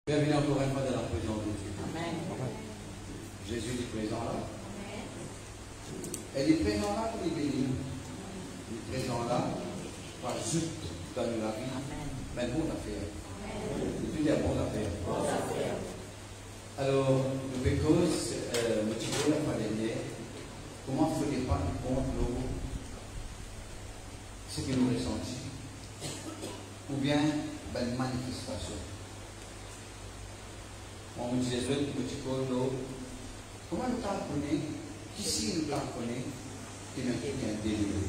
Bienvenue encore une fois dans la présence de Dieu. Amen. Jésus est présent là. Elle est présent là pour les bénir. Il est présent là pour juste dans la vie. Mais bonne affaire. C'est une bonne affaire. Alors, nous verrons, nous tirons la fois dernière, comment il faut dépendre contre l'eau, ce que nous ressentons, ou bien une manifestation. On me disait, comment nous connaissons, qui si nous connaissons, qui n'est qu'un délire.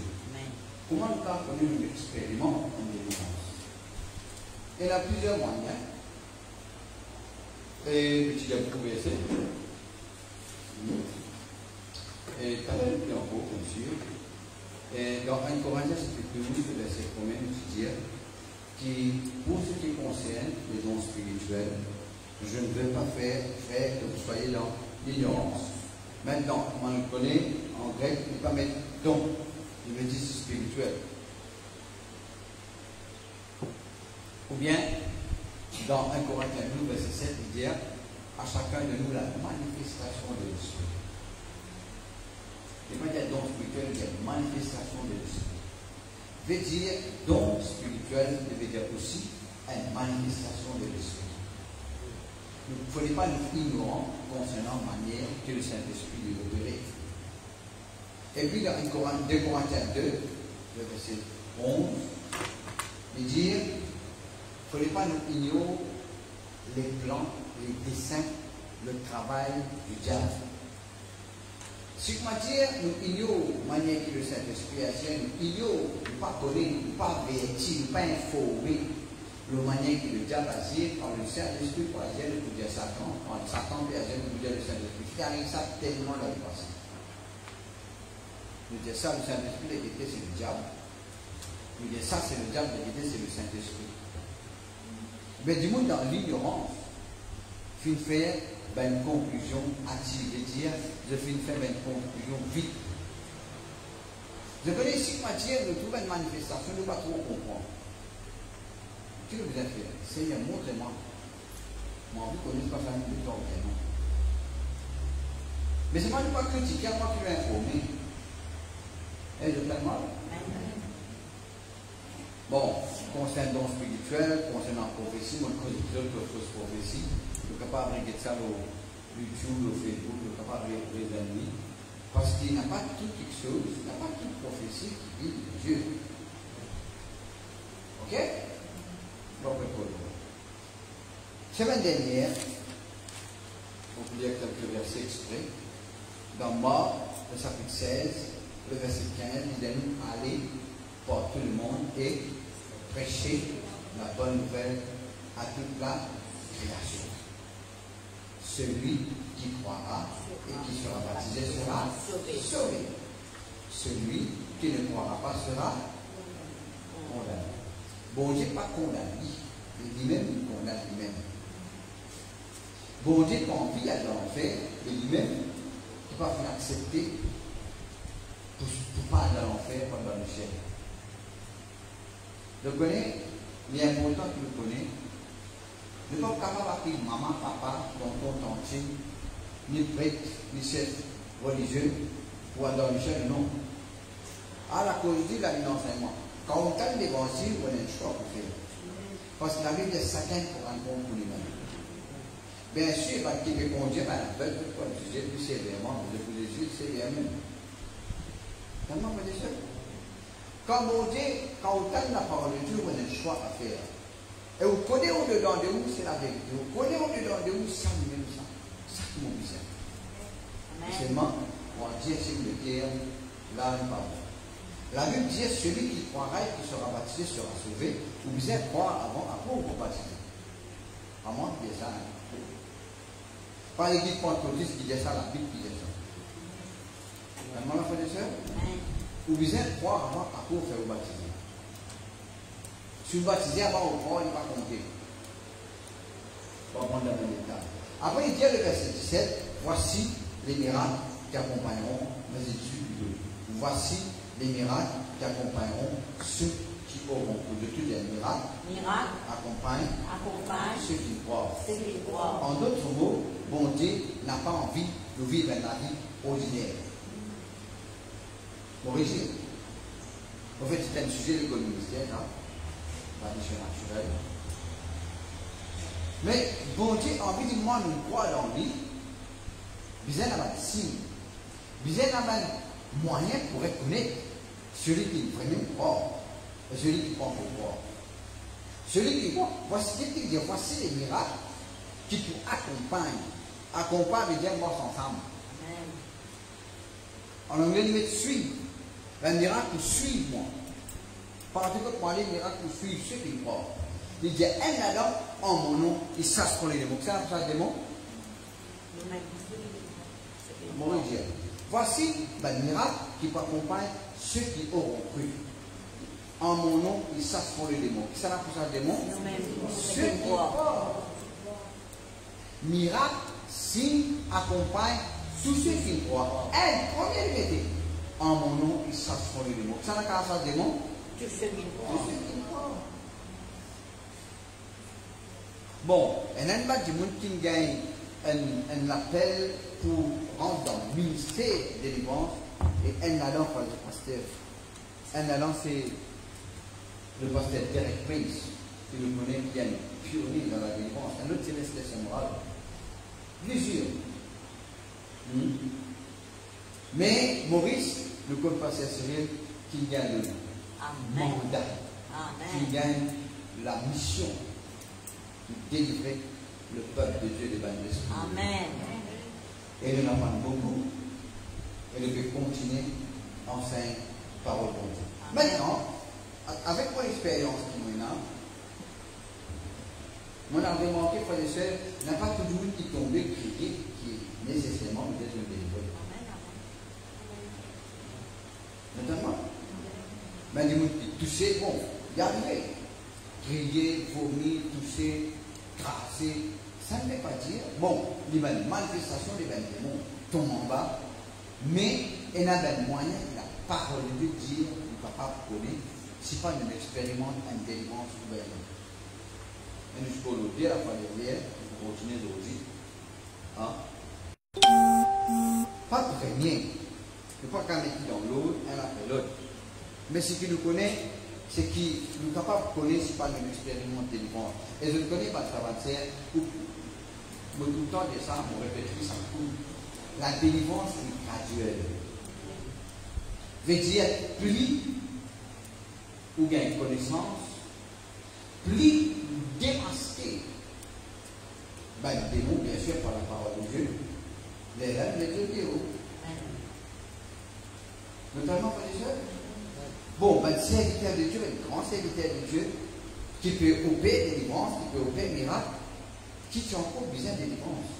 Comment nous connaissons un expériment en délivrance. Il y a plusieurs moyens. Et tu as trouvé ça. Et tu as vu en haut, bien sûr. Et dans 1 Corinthiens, chapitre 12, verset 1, nous dit qui, pour ce qui concerne les dons spirituels, je ne veux pas faire que vous soyez dans l'ignorance. Maintenant, on le connaît en grec, il ne peut pas mettre don, il veut dire spirituel. Ou bien, dans 1 Corinthiens 12, verset 7, il dit à chacun de nous la manifestation de l'esprit. Et quand il y a don spirituel, il y a manifestation de l'esprit. Veut dire don spirituel, veut dire aussi une manifestation de l'esprit. Il ne faut pas nous ignorer concernant la manière que le Saint-Esprit est opéré. Et puis dans 2 Corinthiens 2, le verset 11, il dit il ne faut pas nous ignorer les plans, les desseins, le travail du diable. Si je matière, nous ignorons la manière que le Saint-Esprit agit, nous ignorons, nous ne pas connaître, nous ne pas avertir, nous ne pas informer la manière que le diable agit, quand le Saint-Esprit pour agir, nous dire Satan, quand Satan peut agir, nous dire le Saint-Esprit. Car il ça tellement dans le passé. Nous dire ça, le Saint-Esprit, l'égalité, c'est le diable. Nous dire ça, c'est le diable, l'égalité, c'est le Saint-Esprit. Mais du monde dans l'ignorance, il faut faire une conclusion hâtive, dire, je finis faire une conclusion vite. Je connais ici que matière, nous trouvons une manifestation, nous ne pas trop comprendre. Qu'est-ce que vous avez fait? Seigneur, montrez-moi. Moi, vous connaissez pas ça, nous ne pas vraiment. Mais c'est pas nous pas critiquer, moi qui vais informer. Et je fais mal. Bon, concernant le spirituel, concernant la prophétie, moi, je connais d'autres choses prophéties. Je suis capable de regarder ça au YouTube, au Facebook, je suis capable de regarder les amis. Parce qu'il n'y a pas tout quelque chose, il n'y a pas toute prophétie qui dit Dieu. Ok? Donc, semaine dernière, on peut lire quelques versets exprès. Dans Marc, le chapitre 16, le verset 15, il dit nous aller pour tout le monde et prêcher la bonne nouvelle à toute la création. Celui qui croira et qui sera baptisé sera sauvé. Celui qui ne croira pas sera condamné. Bon Dieu n'est pas condamné. Lui-même, il condamne lui-même. Bon Dieu n'a pas envie d'aller dans l'enfer, et lui-même, il ne peut pas faire accepter pour pas aller dans l'enfer, pas dans le ciel. Le connaît, il est important que le connaît. Ne pas capable d'appeler maman, papa, tonton, tante, ni prêtre, ni chef religieux, pour aller dans le ciel, non. À la cause de l'enseignement. Quand on tente l'évangile, on a un choix pour faire. Parce que la Bible est chacun pour un compte pour lui-même. Bien sûr, parce qu'il veut conduire à la bête, il faut juger plus sévèrement, mais pour les juges sévèrement. Comment on fait ça? Quand on dit, quand on tente la parole de Dieu, on a un choix à faire. Et vous connaissez au-dedans de vous, c'est la vérité. Vous connaissez au-dedans de vous, ça lui-même, ça. Ça qui m'ont besoin. Seulement, on va dire, c'est le terme, là, il parle. La Bible dit celui qui croira et qui sera baptisé sera sauvé. Vous devez croire avant vous baptiser. À moins qu'il y ait ça. Pas l'église pentecôtiste qui dit ça, la Bible qui dit ça. Vraiment, la frère et sœur? Vous devez croire avant vous faire vous baptiser. Si vous baptisez avant vous croire, il ne va pas compter. Pas prendre la même étape. Après, il dit le verset 17 voici les miracles qui accompagneront mes études. Voici les miracles qui accompagneront ceux qui auront pour de tous les miracles, accompagne ceux qui croient. En d'autres mots, bon Dieu n'a pas envie de vivre la vie ordinaire. Origine. En fait, c'est un sujet de l'école ministère, la mission naturelle. Mais bon Dieu a envie de moi nous croire dans lui. Bizarre n'a pas de signe. Bizarre n'a pas de moyen pour reconnaître celui qui vraiment croit. Et celui qui croit pour croire. Celui qui croit, voici les miracles qui te accompagnent. Accompagne veut dire marche ensemble. En anglais, il met suivre. Un miracle suivre moi. Particulièrement les miracles suivent ceux qui croient. Il dit un Adam en mon nom, il sache pour les démons. C'est ça des démons? Mon Dieu. Voici le miracle qui accompagne ceux qui auront cru. En mon nom, ils sache pour les démons. Qui ça pour ça des démons? Ceux qui croient. Miracle, signe, accompagne tous ceux qui croient. Un premier métier. En mon nom, ils sache pour les démons. Qui ça pour ça des démons? Tous ceux qui croient. Bon, un animal du monde qui gagne un appel pour rentrer dans le ministère de délivrance et un allant par le pasteur. Un allant, c'est le pasteur Derek Prince, qui nous connaît, qui est un pionnier dans la délivrance. Un autre, c'est l'institution morale. Plusieurs. Mais Maurice, le co-pasteur Cyril, qui gagne le mandat, qui gagne la mission de délivrer le peuple de Dieu des bandes d'esprit. Amen. Et il en apprend beaucoup. Et il peut continuer à enseigner parole de Dieu. Maintenant, avec mon expérience qui m'en a, on a remarqué, frères et sœurs, il n'y a pas tout le monde qui tombe, qui est nécessairement peut-être le délivré. Notamment, mais des gens qui touchaient, bon, il y a arrivé. Crier, vomir, toucher, crasser, ça ne veut pas dire, bon, il y a une manifestation des démons tombe en bas, mais il y a un moyen, la parole de Dieu, le papa connaît, si pas une expérimente, une délivrance ouverte. Et nous pouvons le dire à la fois derrière, pour continuer aujourd'hui. Pas de rien. Il ne faut pas mettre dans l'autre, un après l'autre. Mais ce qui nous connaît, c'est qui nous capable de connaître si pas une expérimente délivrance. Et je ne connais pas de travail, ou tout le temps de ça, on répète ça tout. La délivrance est graduelle. Veut dire, plus ou gagne connaissance, plus démasqué. Ben, le démon, bien sûr, par la parole de Dieu, les rêves, les Dieu, notamment par les œuvres. Bon, ben, serviteur de Dieu, un grand serviteur de Dieu, qui peut opérer délivrance, qui peut opérer miracle, qui sont encore besoin de délivrance.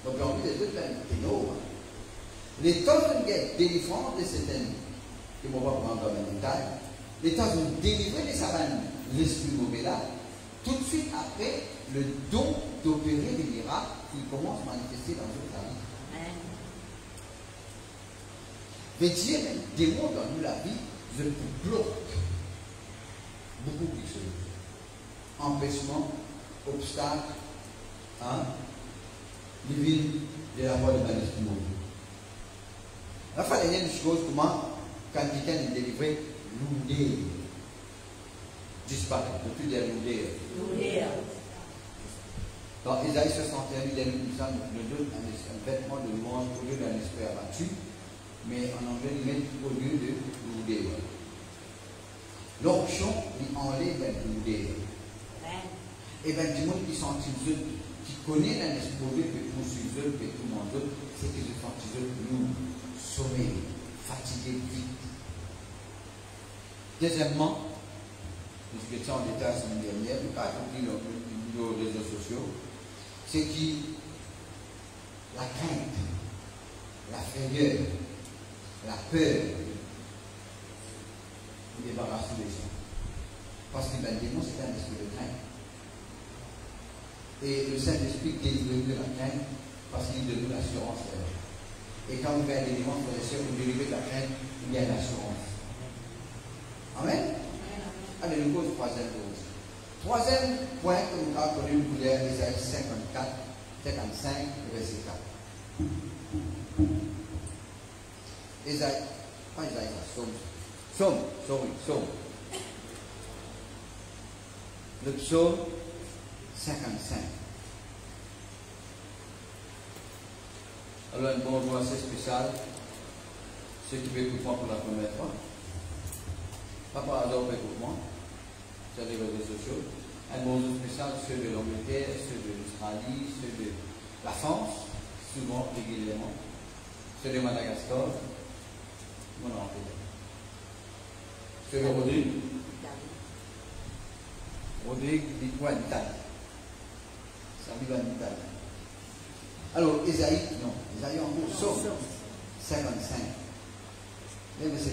Donc, en plus de deux, les temps de délivrance de cette année, que on va prendre dans le détail, les temps de délivrer les savanes, l'esprit mauvais là, tout de suite après, le don d'opérer des miracles, il commence à manifester dans notre vie. Mais Dieu démontre dans nous la vie, je bloque beaucoup de choses. Empêchement, obstacle, divine de la voie de l'esprit mauvais. La fin, il y a une chose, comment, quand quelqu'un est délivré, l'oudé disparaît. Ne plus dire l'oudé. Dans Isaïe 61, il y a une ça, nous donne un vêtement de louange au lieu d'un esprit abattu, mais en anglais, il met au lieu de l'oudé. L'onction, il enlève l'oudé. Et bien, du monde qui sont qui connaît un esprit mauvais, que tout sur eux, que tout le monde, c'est que je sentis nous sommeil, fatigué, vite. Deuxièmement, nous étions en détail la semaine dernière, nous avons compris nos réseaux sociaux, c'est qui la crainte, la frayeur, la peur, nous débarrassons les gens. Parce que le démon, c'est un esprit de crainte. Et le Saint-Esprit délivre de la crainte parce qu'il donne l'assurance. Et quand vous faites des démons, vous délivrer de la crainte, il y a l'assurance. Amen. Allez, nous pose troisième chose. Troisième point que nous avons connu, nous lire Ésaïe 54, 55, verset 4. Ésaïe, pas Ésaïe, Somme. Le psaume 55. Alors, un bonjour assez spécial, ceux qui m'écoutent pour la première fois. Pas par hasard, écoute-moi, sur les réseaux sociaux. Un bonjour spécial, ceux de l'Angleterre, ceux de l'Australie, ceux de la France, souvent, régulièrement, ceux de Madagascar, mon oncle. Ceux de Rodrigue. Rodrigue, dites-moi l'Italie. Ça arrive en Italie. Alors, Ésaïe en gros, Somme 55. Les versets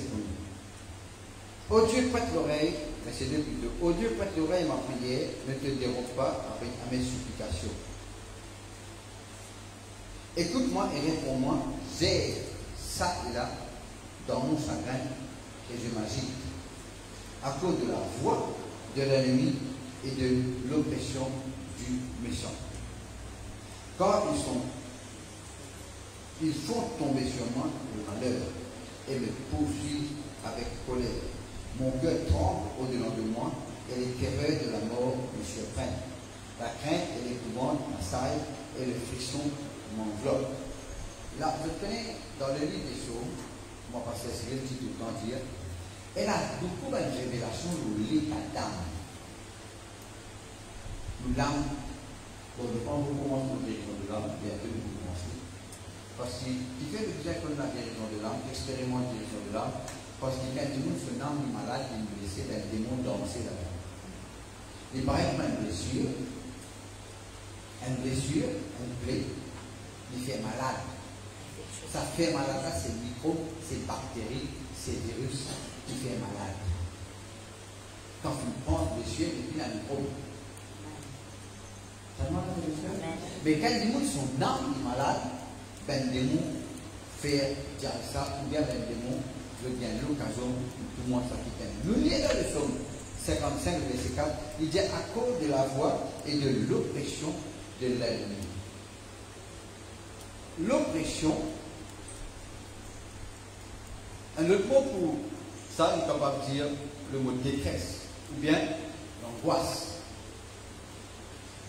1. Ô Dieu, prête l'oreille, verset 2 plutôt. Ô Dieu, prête l'oreille à ma prière, ne te dérobe pas à mes supplications. Écoute-moi et réponds-moi, j'ai ça et là dans mon chagrin et je m'agite à cause de la voix de l'ennemi et de l'oppression du méchant. Car ils font tomber sur moi le malheur et me poursuivent avec colère. Mon cœur tremble au-delà de moi et les terreurs de la mort me surprennent. La crainte et l'épouvante m'assaillent et le frisson m'enveloppe. Là, je connais dans le livre des Psaumes, moi, pasteur Cyril dit tout le temps dire, elle a beaucoup de révélations sur l'état d'âme. L'âme, bon, je pense que vous commencez la guérison de l'âme, bientôt vous commencez. Parce que qui fait le bien comme la guérison de l'âme, expérimente la guérison de l'âme, parce que quand tout le monde se nomme malade, il est blessé, ben, des démons dansent là-bas. Il paraît comme une blessure, une plaie, il fait malade. Ça fait malade, là, c'est microbes, c'est bactéries, c'est virus qui fait malade. Quand tu prends une blessure, et puis la microbe. Mais quand les gens sont dans les malades, ben les démons fait dire ça, ou bien ben les démons devient l'occasion pour tout le monde s'acquitter. Nous lisons dans le psaume 55, verset 4, il dit à cause de la voix et de l'oppression de l'ennemi. L'oppression, un autre mot pour ça, on est capable de dire le mot détresse, ou bien l'angoisse.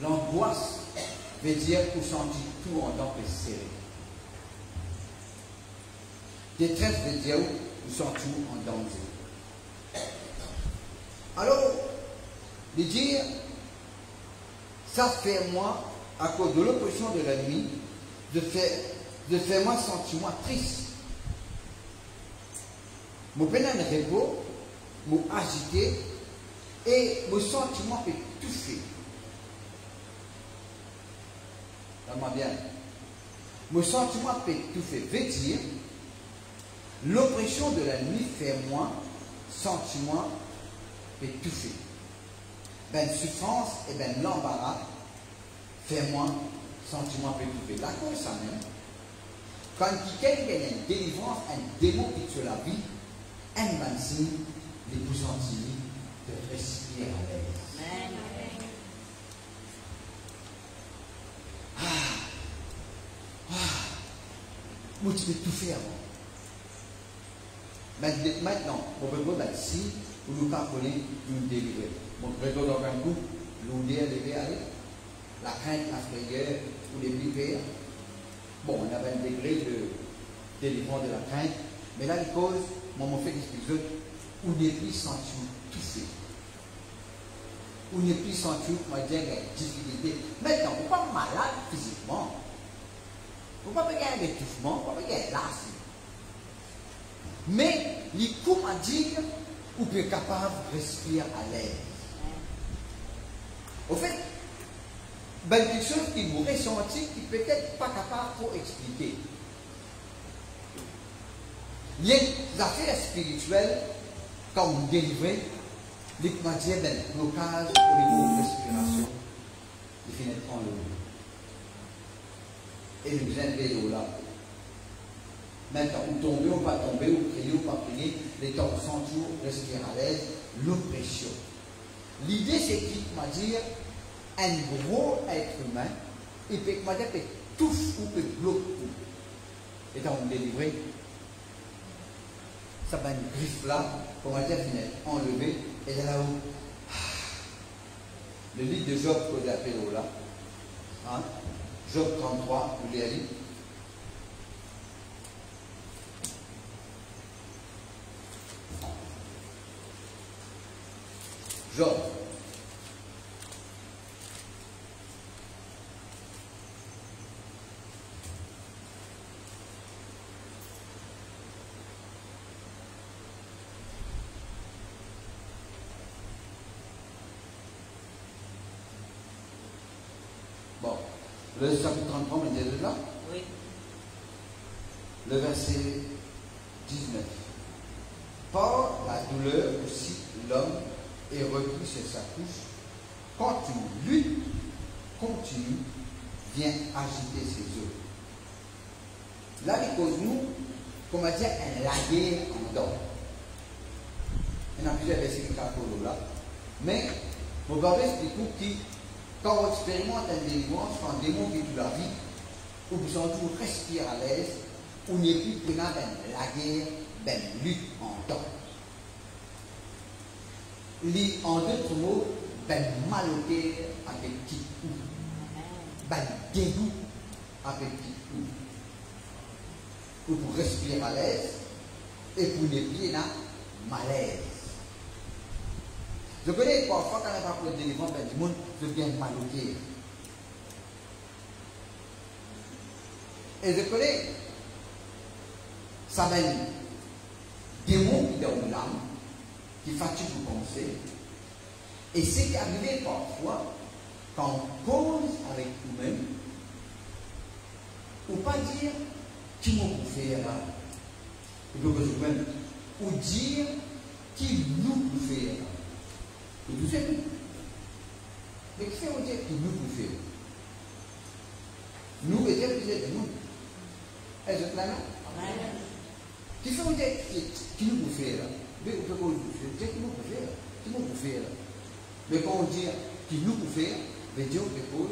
L'angoisse veut dire pour sentir tout en tant que serré. Détresse veut dire pour sentir en danger. Alors, de dire, ça fait moi, à cause de l'oppression de la nuit, de faire moi sentir moi triste. Mon peine de repos, mon agité et mon sentiment peut toucher. Vraiment bien. Mon sentiment peut toucher. Veut dire, l'oppression de la nuit fait moi, sentiment peut toucher. Ben souffrance et ben l'embarras fait moi, sentiment peut toucher. La cause ça même. Quand quelqu'un a une délivrance, un démon qui sur la vie, un bon signe, les vous sentir de respirer à l'aise. Moi, tu peux tout faire. Maintenant, on peut voir si vous nous comprenez, nous délivrer. Bon, réseau dans un coup, l'on dit aller, la crainte, la frayeur, ou les prières. Bon, on avait un degré de délivrance de la crainte, mais là, les causes, moi, on fait des épisodes où n'est plus senti touché. Où n'est plus senti, moi, dire, il y a une difficulté. Maintenant, on n'est pas malade physiquement. On ne peut pas gagner un étouffement, on ne peut pas gagner l'asthme. Mais, les coups m'a dit, on peut être capable de respirer à l'aise. Au fait, ben, quelque chose qui vous ressentit, qui peut-être pas capable pour expliquer. Il y a des affaires spirituelles, quand vous délivrez, les matières d'un blocage au niveau de respiration, il finit en l'eau. Et nous invitons là. Maintenant, vous tombez ou pas tomber, ou priez ou pas prier, les torsons toujours respirer à l'aise, l'oppression. L'idée, c'est qu'il m'a dit, un gros être humain, il peut tout ou peut bloquer. Et donc, délivré, ça va une griffe là, comment dire, enlevé, et là-haut, le livre de Job, que j'ai appelé là, hein? Job 33, vous l'avez lu. Job. Bon, le chapitre 33, on est là? Oui. Le verset 19. Par la douleur aussi, l'homme est repris sur sa couche. Quand une lutte continue, vient agiter ses os. Là, il cause nous, comment dire, un laguer en dedans. Il y a plusieurs versets qui sont là. Mais, vous pouvez expliquer que quand on expérimente une délivrance, quand un démon vit toute la vie, où vous sentez toujours respirer à l'aise, où il n'y a plus prenant la guerre, lutte en temps. En d'autres mots, mal au cœur avec petit coup. Dégoût avec petit coup. Pour respirer à l'aise et pour ne plus dans malaise. Je connais parfois quand on n'a pas pour le délivrance, du monde devient mal au cœur. Et je connais ça va être démon qui donne l'âme, qui fatigue vous penser. Et c'est qui arrive parfois quand on cause avec nous-mêmes, ou pas dire qui m'a bouffé là, ou dire qui nous bouffé là. Et tout c'est nous. Mais qui fait on dire qui nous bouffé? Nous, et dire que c'est nous. Est-ce que là, non? Qui fait on dire qui nous bouffé là? Mais on peut pas dire qui nous bouffé là. Qui nous bouffé là? Mais quand on dit qui nous bouffé, mais Dieu répond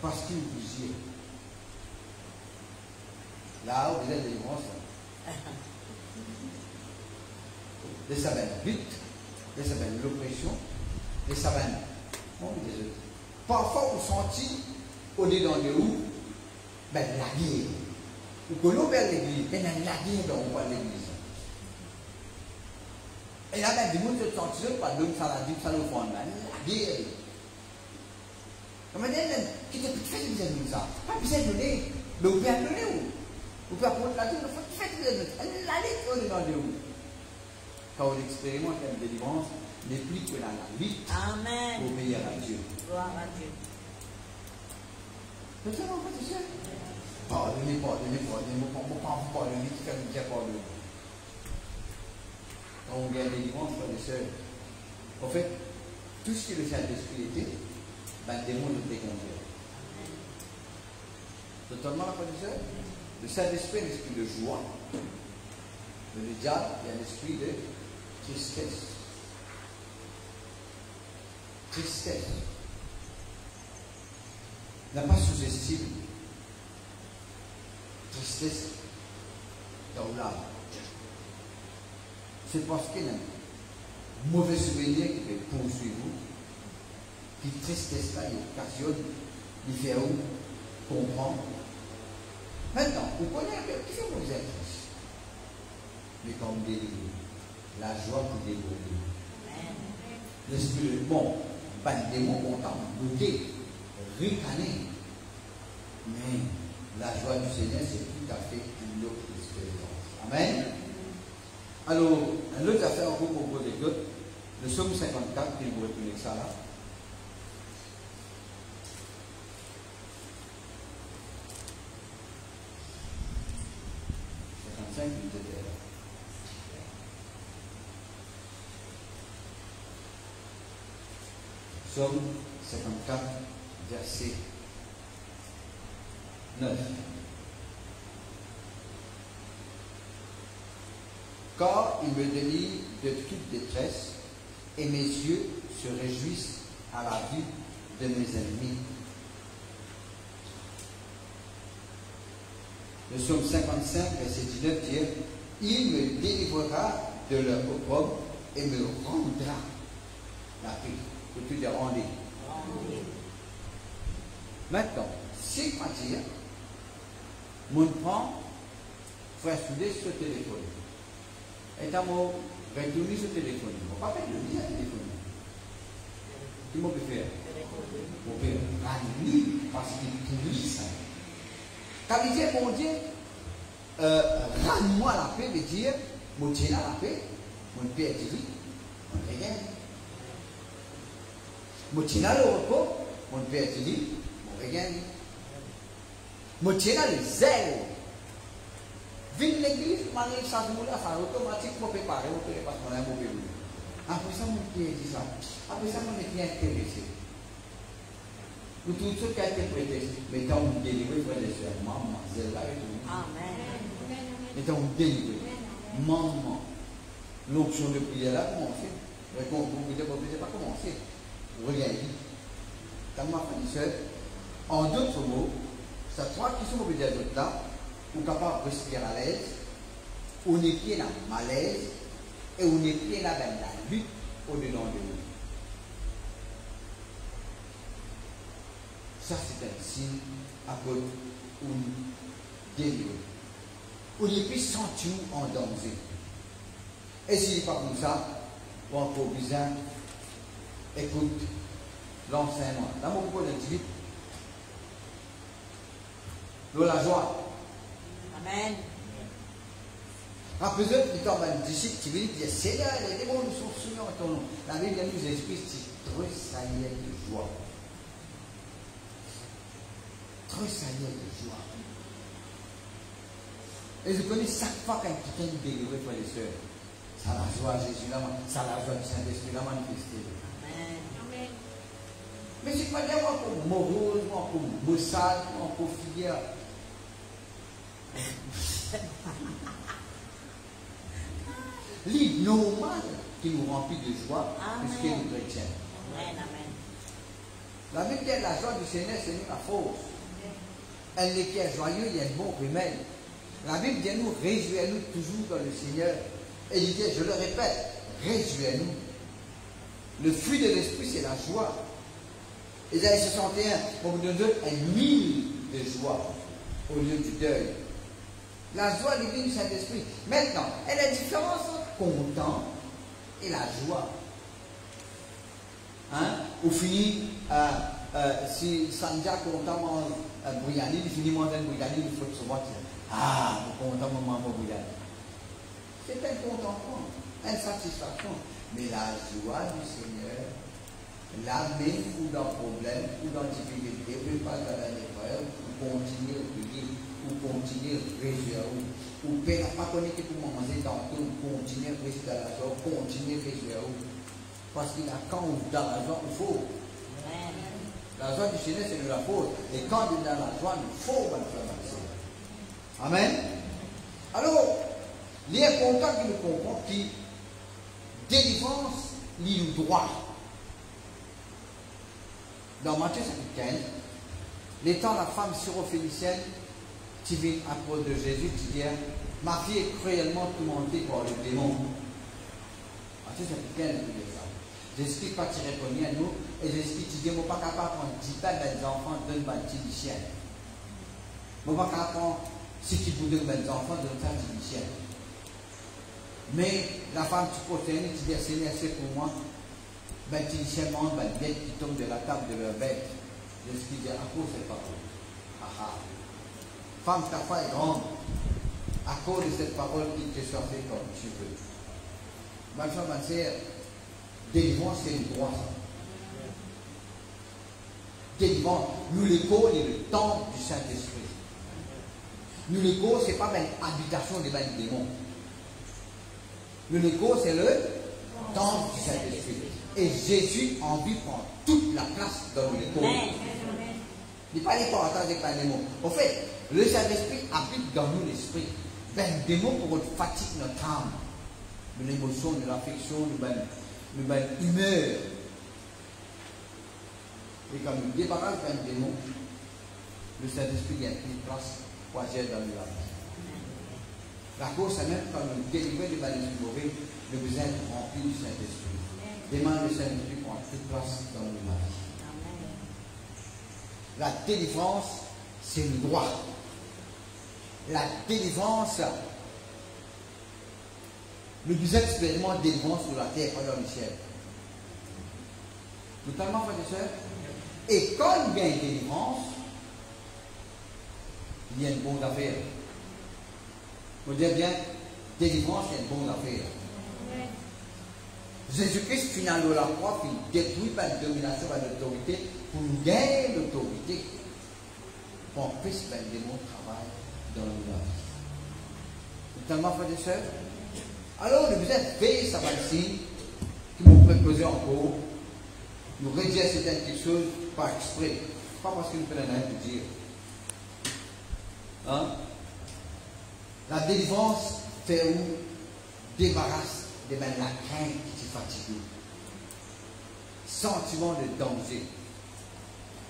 parce qu'il nous bouffait. Là où vous êtes délivrance, les savants lutte, les savants l'oppression, les savants. Bon, désolé. Parfois, vous sentez au-dedans de où? Ben, la guerre. Ou que l'on vers l'église, il y a la guerre dans l'église. Et là, ben, du monde se sent par l'homme, ça l'a dit, ça le fond, la guerre. Comment dire, qui te fait de ça? Pas besoin de donner, mais vous pouvez donner où? Vous pouvez apprendre la vie, vous faites la lutte au-dedans de où? Quand on expérimente la délivrance, n'est plus que dans la lutte. Amen. Pour obéir à Dieu. Gloire à Dieu. C'est ça, mon frère, c'est ça. Pardonnez, pardonnez, pardonnez, qui fait une pierre pardonnée. Quand on gagne des délivrance, frères et sœurs, en fait, tout ce que le Saint-Esprit était, ben, le démon le déconduire. Totalement, frères et sœurs. Le Saint-Esprit est un esprit de joie. Mais le diable est un esprit de tristesse. Tristesse. N'a pas sous-estimé. Tristesse dans l'âme. C'est parce qu'il y a un mauvais souvenir qui peut poursuivre vous. Puis tristesse là, il occasionne, il fait où comprendre. Maintenant, vous connaissez un peu, qui fait vous êtes triste? Mais quand vous délivrez, la joie vous débrouille. L'esprit de bon, pas de démon content, bouquet, ricaner. Mais la joie du Seigneur, c'est tout à fait une autre expérience. Amen. Alors, un autre affaire encore pour vous écouter, le psaume 54, puis vous retenez ça là. 55, vous étiez là. Psaume 54, verset 9. car il me délivre de toute détresse, et mes yeux se réjouissent à la vue de mes ennemis. Le psaume 55, verset 19 dit, il me délivrera de leur opprobre et me rendra la paix. Que tu dis rendez. Maintenant, si je dire, mon prend, frère Soudé sur le téléphone. Et à moi, retourner sur le téléphone. On ne va pas faire le lien à téléphone. Qui m'a pu faire? On peut ramener parce qu'il pourrit ça. Quand il dit, mon Dieu, rends-moi la paix, veut dire, mon Dieu la paix, mon Père dit, on regarde. Mon Dieu le repos, mon Père dit, on regarde. Mon Dieu le zèle. Vine l'église, malgré ça, ça automatiquement préparé, parce qu'on a un mauvais boulot. Après ça, mon Père dit ça. Après ça, on est bien intéressé. Nous tout ce qui a été prêté, mais quand on délivre, frère et soeur, maman, c'est là et tout. Amen. Mais quand on délivre, maman, l'option de prière là a commencé. Vous ne pouvez pas commencer. Regardez. Quand ma frère et soeur, en d'autres mots, c'est trois qui sont obligés d'autres là, ou capable de respirer à l'aise, on est pied là, malaise, et on est pied là dans la lutte au-dedans de nous. Ça, c'est un signe à cause où délivre. On est plus senti en danger. Et si pas comme ça, on a besoin, écoute l'enseignement. Dans mon propos d'individu, de la joie. Amen. Après eux, il tombe un disciple qui veut dire Seigneur, les démons nous sont soumis en ton nom. La Bible nous explique c'est tressaillir de joie. Tressaillir de joie. Et je connais chaque fois qu'un quelqu'un nous délivre, frères et sœurs, ça la joie Jésus, ça la joie du Saint-Esprit, la manifester. Amen. Mais c'est pas dire moi pour morose, moi pour maussade, moi pour filière. L'île normal qui nous remplit de joie, puisqu'il est chrétien. Amen. La Bible dit la joie du Seigneur, c'est nous la force. Elle n'est qui est joyeux, il y a un bon remède. La Bible dit nous, réjouissons-nous toujours dans le Seigneur. Et il dit, je le répète, réjouissons-nous. Le fruit de l'esprit, c'est la joie. Ésaïe 61, on vous donne un mille de joie au lieu du deuil. La joie divine du Saint-Esprit. Maintenant, elle a la différence entre content et la joie. Hein? Au fini, si Sanja content mange bouillani, il finit manger bouillani, il faut se voir. Ah, content maman bouillani. C'est un contentement, une satisfaction. Mais la joie du Seigneur, là même ou dans le problème, ou dans la difficulté, ou pas dans la épreuve, ou continuer à prier, ou continuer à réjouir, ou peine à pas connaître pour manger tantôt, ou continuer à rester dans la joie, ou continuer à réjouir. Parce qu'il y a quand on dans la joie, il faut. La joie du Seigneur, c'est de la faute. Et quand on est dans la joie, il faut manifester. Amen. Alors, il y a un contact qui nous comprend qui délivrance l'île droit. Dans Matthieu 15, l'étant la femme syrophénicienne qui vient à cause de Jésus, qui dit ma fille est cruellement tourmentée par le démon. Matthieu 15, il dit ça. J'explique pas tirer premier à nous, et j'explique que je ne suis pas capable de prendre 10 pas des enfants d'un bâti du ciel. Je ne suis pas capable de prendre si tu veux des enfants d'un bâti du ciel. Mais la femme qui protège, qui dit Seigneur, c'est pour moi. Ben, initialement, ben, bête qui tombe de la table de leur bête. Je suis dit, à cause de cette parole. Ah ah. Femme, ta foi est grande. À cause de cette parole qui te soit fait comme tu veux. Ma femme, ma sœur, délivrance, c'est le droit. Délivrance, nous l'écho, c'est le temple du Saint-Esprit. Nous l'écho, ce n'est pas une habitation des démons. Nous l'écho, c'est le temple du Saint-Esprit. Et Jésus a envie de prendre toute la place dans l'écho. Il n'est pas les partager avec un démon. En fait, le Saint-Esprit habite dans nous l'esprit. Ben, démon pour fatigue notre âme. de l'émotion, de l'affection, de l'humeur. Et quand nous débarrassons d'un démon, le Saint-Esprit a une place pour agir dans le vie. La cause, c'est même quand nous délivrons des maladies mauvais, nous besoin de remplir du Saint-Esprit. Demande le Saint-Esprit pour toute place dans le vie. La délivrance, c'est le droit. La délivrance, nous besoin d'expérimenter délivrance sur la terre, pas dans le ciel. Totalement, frères et sœurs. Et quand il y a une délivrance, il y a une bonne affaire. Vous dire bien, délivrance, il y a une bonne affaire. Jésus-Christ, finalement, la croix, il détruit par la domination, par l'autorité, pour nous gagner l'autorité, pour qu'on puisse faire des bons travail dans la vie. Totalement, frères et sœurs. Alors, nous devons veiller sa vaccine, qui m'ont préposé encore, nous rédiger certaines choses par exprès, pas parce que nous faisons rien pour dire. Hein? La délivrance fait où débarrasse de la crainte qui fatigue. Sentiment de danger.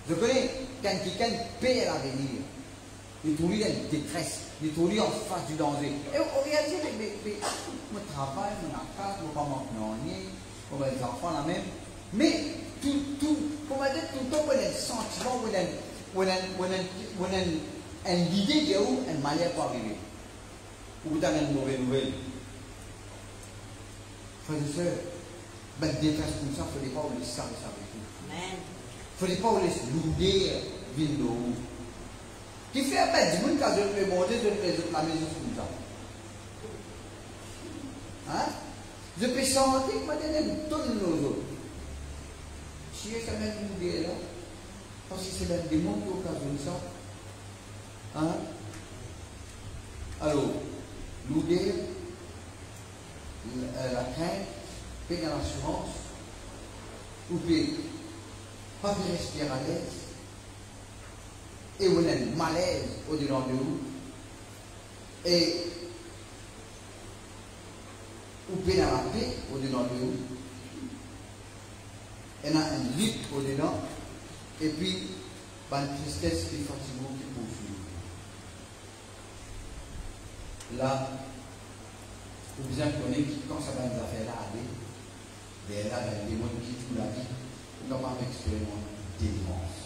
Je connais quand quelqu'un paie à l'avenir, il trouve une détresse, il trouve en face du danger. Et on réalise, mais mon travail, mon affaire, mon pas manquer, mon les enfants la même. Mais comment dire, tout le temps, on a un sentiment, on a une idée de où une manière pour arriver. Ou vous avez une mauvaise nouvelle. Frères et sœurs, ben, détresse comme ça, il ne faut pas vous laisser ça avec tout. Il ne faut pas vous laisser louder, venir où. Qui fait un peu de monde quand je vais monter, je vais la maison comme ça. Hein? Je peux sentir que maintenant, tout nos autres. Si je suis même louder là, parce que c'est même des mondes qui occasionnent ça. Hein? Alors, l'ouder, la crainte, payer dans l'assurance, ou payer pas de respirer à l'aise, et on a un malaise au-dedans de vous, et ou payer dans la paix au-dedans de vous, et on a un lutte au-dedans, et puis, une tristesse qui est fatigante qui poursuit. Là, vous bien connaissez que quand ça va nous faire là, il y a des démons qui tuent la vie, on n'a pas expérimenté délivrance.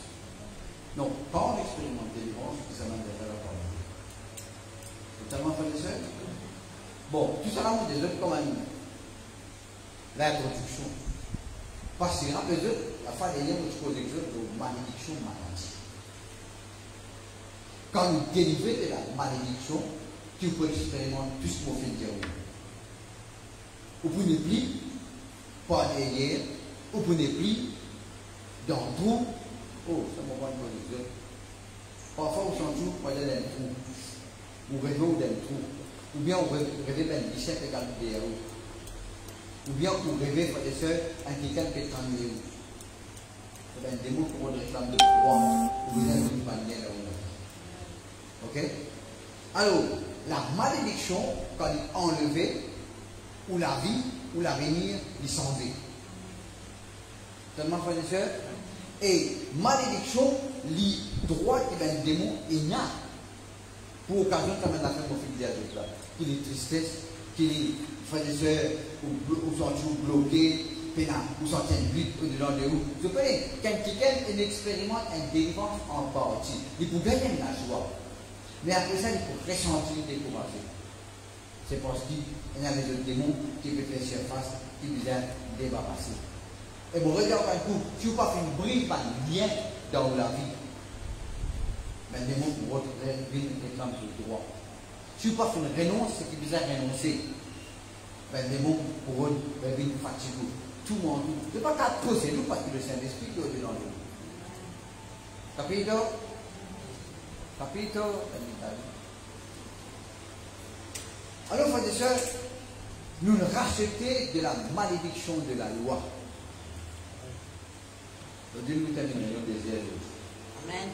Non, pas en expérimenté délivrance, ça va nous faire la parole. Totalement frères et sœurs. Bon, tout ça là, on des autres comme l'introduction. Parce que les autres, la fin des liens, on se pose des autres de malédiction, maladie. Quand nous délivrons de la malédiction, tu peux expérimenter tout ce qu'on fait dire. Vous pouvez plus, pas derrière, vous pouvez plus, dans le trou. Oh, ça m'a pas de parfois, vous sentez que vous êtes dans le trou. Vous rêvez dans le trou. Ou bien vous rêvez dans le 17 égal derrière vous. Ou bien vous rêvez, frères et sœurs, à quelqu'un qui est en milieu. C'est un démon pour vous réclamer de droit. Vous avez une manière là-haut. Ok? Alors, la malédiction, quand elle est enlevée, ou la vie, ou l'avenir, il s'en va. Tellement, frères et sœurs. Et malédiction, les droits qui viennent des démons, il y a. Pour occasion, quand même, la fin de fidèle avec là. Qu'il est tristesse, qu'il est, frères et sœurs, ou sont bloqués, ou sont en lutte au-dedans de vous. Je connais, quand quelqu'un expérimente une délivrance en partie, il peut gagner la joie. Mais après ça, il faut ressentir découragé. C'est parce qu'il y a des démons qui peuvent faire surface, qui viennent débarrasser. Et bon, regarde un coup, si vous n'avez pas fait une brise, pas de lien dans la vie, mais les démons pour votre vie réclament le droit. Si vous n'avez pas fait une renonce, c'est qu'il vous a renoncé. Mais les démons pour votre vie fatigue. Tout le monde. Ce n'est pas qu'à poser nous parce que le Saint-Esprit est au-dedans de nous. Capito? Capito? Alors, frères et sœurs, nous racheter de la malédiction de la loi. Le Dieu nous termine le désir. Amen.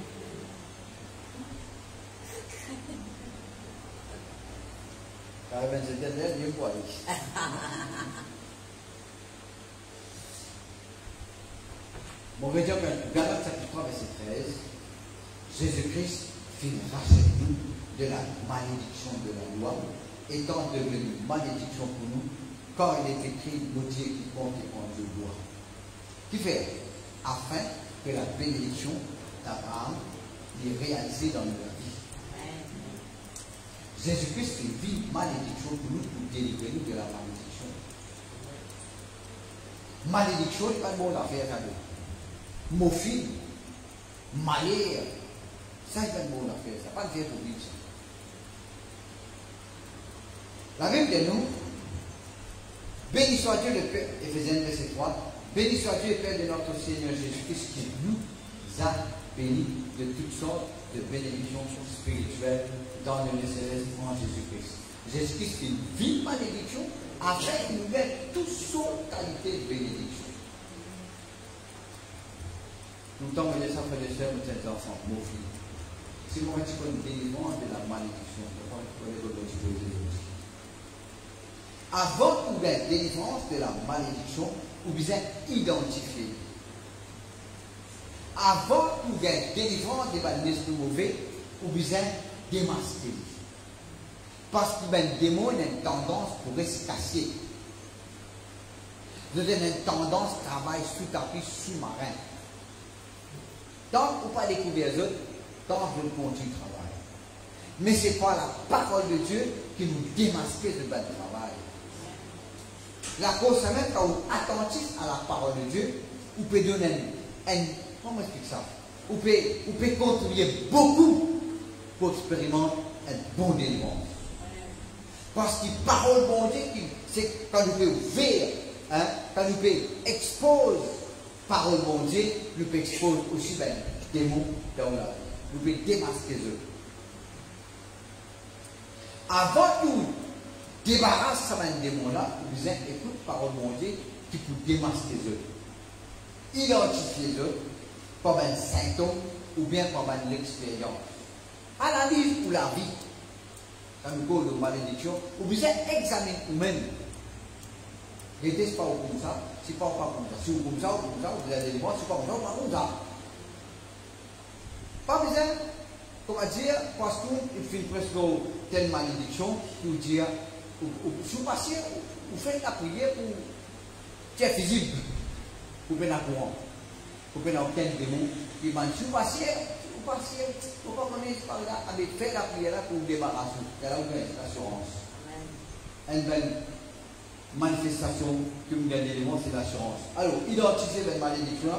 c'était le dernier fois. Mon Galates chapitre 3, verset 13. Jésus-Christ fit racheter nous de la malédiction de la loi, étant devenu malédiction pour nous, quand il est écrit, maudit quiconque est en Dieu loi. Qui fait? Afin que la bénédiction d'Abraham est réalisée dans notre vie. Jésus-Christ fait vie malédiction pour nous, pour délivrer nous de la malédiction. Malédiction n'est pas une bonne affaire à nous. Morphine, malheur, ça n'est pas une bonne affaire, ça n'est pas une affaire pour vivre ça. La Bible de nous, béni soit Dieu le Père, Éphésiens verset 3, béni soit Dieu le Père de notre Seigneur Jésus-Christ qui nous a bénis de toutes sortes de bénédictions spirituelles dans le céleste en Jésus-Christ. Jésus-Christ fait une vie malédiction afin qu'il nous mette toutes sortes de qualités de bénédiction. Nous t'en venons ça, frères et sœurs, nous sommes ensemble, mon fils. Si vous avez une délivrance de la malédiction, vous connaissez votre aussi. Avant que vous ayez délivrance de la malédiction, vous êtes identifié. Avant que vous ayez délivrance de l'esprit mauvais, vous êtes démasqué. Parce que le démon a une tendance pour se casser. Vous avez une tendance à travailler sous tapis sous-marin. Tant que vous n'avez pas découvert les autres, tant que vous continuez de travailler. Mais ce n'est pas la parole de Dieu qui nous démasque de ce travail. La cause, c'est même quand vous êtes attentif à la parole de Dieu, vous pouvez donner comment explique ça? Vous pouvez contribuer beaucoup pour expérimenter un bon délivrance. Parce que la parole de Dieu, c'est quand vous pouvez ouvrir, quand vous pouvez exposer la parole de Dieu, vous pouvez exposer aussi des démons dans la vie. Vous pouvez démasquer eux. Avant que vous débarrassez ces démons-là, vous écoutez la parole de Dieu qui peut démasquer eux. Identifier eux comme un symptôme ou bien comme une expérience. Analyse pour la vie. Quand nous parlons de malédiction, vous examinez vous-même. N'était pas comme ça, c'est pas comme ça. Si vous comme ça, vous avez des démons, c'est pas comme ça. Pas besoin, comment dire, parce qu'il fait presque telle malédiction, pour dire, si vous passez, vous faites la prière pour faire physique, pour faire la courant, pour faire aucun démon, qui m'a dit, si vous passez, vous ne connaissez pas là, avec faire la prière là pour vous débarrasser. C'est là où vous avez l'assurance. Une belle manifestation que vous gagnez l'élément, c'est l'assurance. Alors, identifier les malédictions.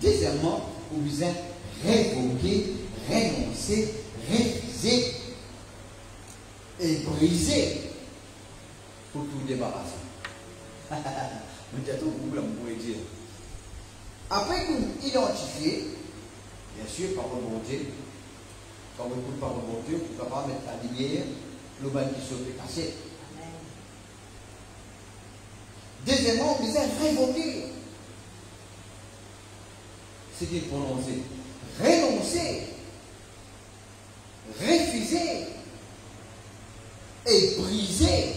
Deuxièmement, vous êtes révoquer, renoncer, réviser et briser pour tout débarrasser. Vous pouvez dire. Après que vous identifiez, bien sûr, par le Dieu, quand vous écoutez par le Dieu, vous pouvez mettre la lumière, le bain qui se fait casser. Deuxièmement, vous êtes révoquer. C'est-à-dire prononcer. Renoncer, refuser et briser.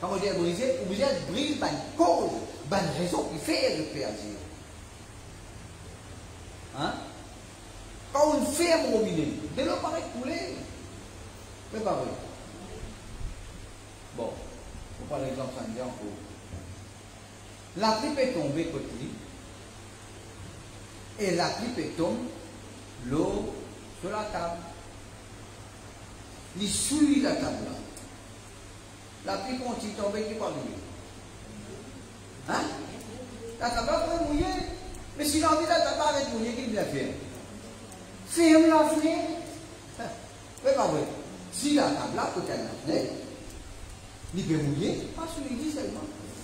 Quand on dit briser, vous êtes briser une cause, une raison qui fait le faire dire. Hein? Quand on ferme au robinet, de l'eau paraît couler. Mais pas vrai. Bon, on prend l'exemple samedi encore. La pluie est tombée côté. Et la pluie tombe, l'eau sur la table. Il suit la table là. La pluie continue de tomber, qui va mouiller. Hein? La table va mouiller. Mais si l'envie de la table va mouiller, qu'est-ce qu'il va faire? Ferme la fenêtre. Oui, pas vrai. Si la table là, côté de la fenêtre, il peut mouiller, pas souiller seulement.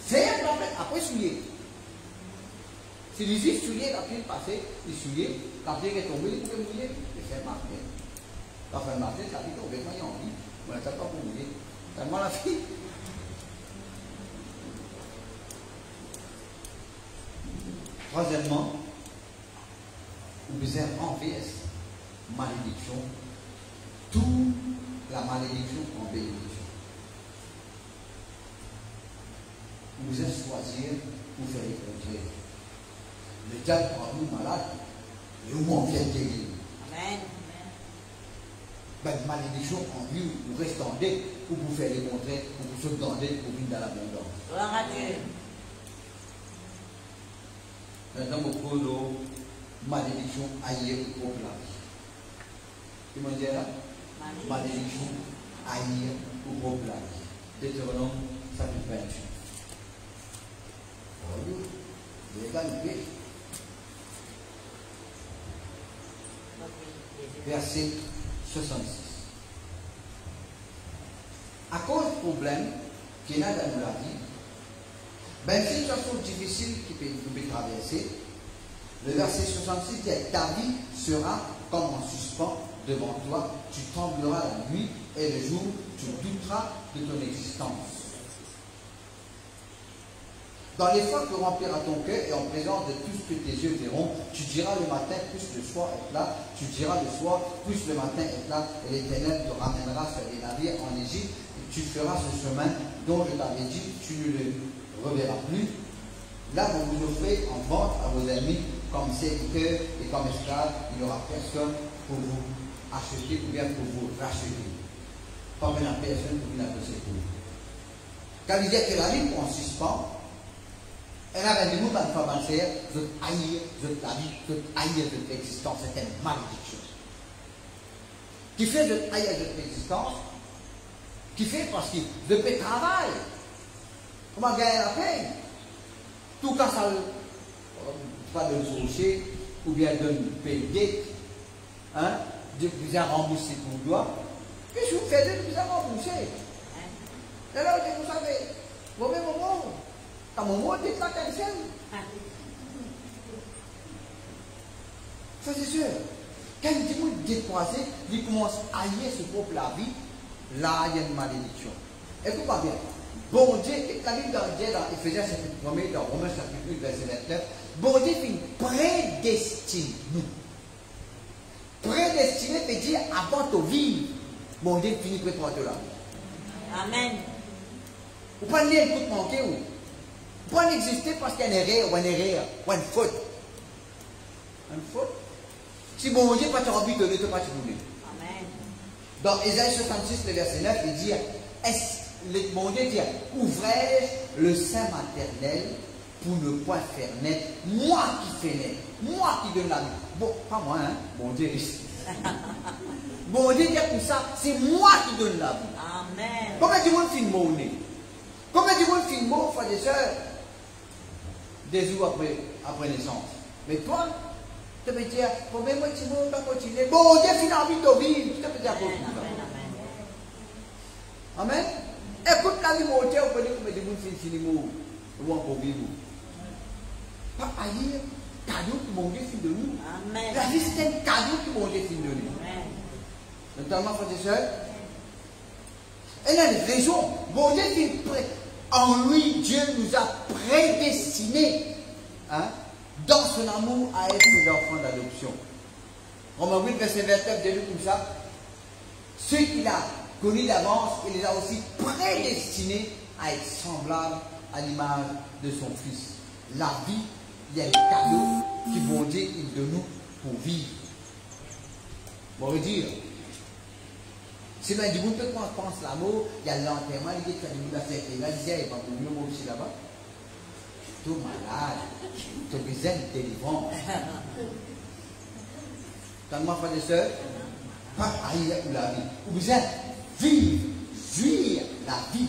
Ferme la fenêtre, après souiller. Si les yeux souillés, la pluie est passée, il souillé, la pluie est tombée, il peut mouiller, il fait marquer. La fin de marquer, ça dit qu'on va y en vie, on n'a pas pour mouiller. C'est moi la fille. Troisièmement, vous avez envers malédiction, tout la malédiction en bénédiction. Vous êtes choisir pour faire le contraire. Le diable rend nous malades, et au moins on vient guérir. Amen. Ben, malédiction en lui, vous restez pour vous faire le contraire, pour vous sauvegarder, pour venir dans l'abondance. Gloire à Dieu. Maintenant, vous prenez malédiction ailleurs au place. Tu m'as dit là? Malédiction ailleurs au place. Deutéronome, chapitre 28. Verset 66. À cause du problème qu'il y a dans la vie, ben, une situation difficile qui peut traverser, le verset 66 dit ta vie sera comme en suspens devant toi, tu trembleras la nuit et le jour, tu douteras de ton existence. Dans l'effort que remplira ton cœur et en présence de tout ce que tes yeux verront, tu diras le matin, plus le soir est là, tu diras le soir, plus le matin est là, et l'Éternel te ramènera sur les navires en Égypte, et tu feras ce chemin dont je t'avais dit, tu ne le reverras plus. Là, vous vous offrez en vente à vos ennemis comme serviteurs et comme esclaves, il n'y aura personne pour vous acheter ou bien pour vous racheter. Pas une personne pour vous acheter. Quand il dit que la vie en suspens, elle avait dit, nous, dans le pharmacien, je haïs la vie, je haïs votre existence, c'est une malédiction. Qui fait de haïs votre existence, qui fait parce que je peux travailler, comment gagner la paix, tout cas ça, pas de sorcier, ou bien de payer, hein, de vous a remboursé pour toi, et je vous fais de vous a remboursé. Et là, vous savez, mauvais moment. Quand mon mot est la cancel. Ça c'est sûr. Quand il dit décroisé, il commence à haïr ce peuple la vie, là il y a une malédiction. Écoute pas bien. Bon Dieu, la Bible dit dans Ephésiens chapitre 1, dans Romains chapitre 8, verset 29, bon Dieu fait prédestine nous. Prédestiné veut dire avant de vivre, bon Dieu finit pour toi de là. Amen. Vous ne pouvez pas lire tout manquer ou? Vous ne pouvez pas exister parce qu'il y a une erreur ou une faute. Une faute. Si bon Dieu pas envie de donner, tu pas te donner. Amen. Dans Ésaïe 66, le verset 9, il dit, bon Dieu dit, ouvrez-je le sein maternel pour ne point faire naître, moi qui fais naître, moi qui donne la vie. Bon, pas moi, hein, bon Dieu ici. Bon Dieu dit pour ça, c'est moi qui donne la vie. Amen. Combien de monde filme mon nez? Combien de monde filme mon frère et sœurs des jours après naissance? Mais toi, tu peux dire, combien de monde va continuer? Bon Dieu finit envie de vivre. Tu peux dire quoi? Amen. Écoute la vie, mon Dieu, vous connaissez combien de monde finit mon ou encore vivre. Pas ailleurs, cadeau que mon Dieu finit de nous. Amen. La vie, c'est un cadeau que mon Dieu finit de nous. Amen. Notamment, frères et sœurs, elle a une raison. Bon Dieu dit, en lui, Dieu nous a prédestinés, hein, dans son amour à être ses enfants d'adoption. Romains 8, verset 29, de lui comme ça. Ceux qu'il a connus d'avance, il les a aussi prédestinés à être semblables à l'image de son Fils. La vie, il y a un cadeau qui bon Dieu il de nous pour vivre. On va dire, si l'un dit, vous peut quand on pense l'amour, il y a l'enterrement, il dit que tu as fait là, il dit, il va mourir moi aussi là-bas. Tout malade, tu as besoin de délivrance. Quand moi, frère et soeur, pas ailleurs ou la vie. Vous besoin de vivre, jouir la vie.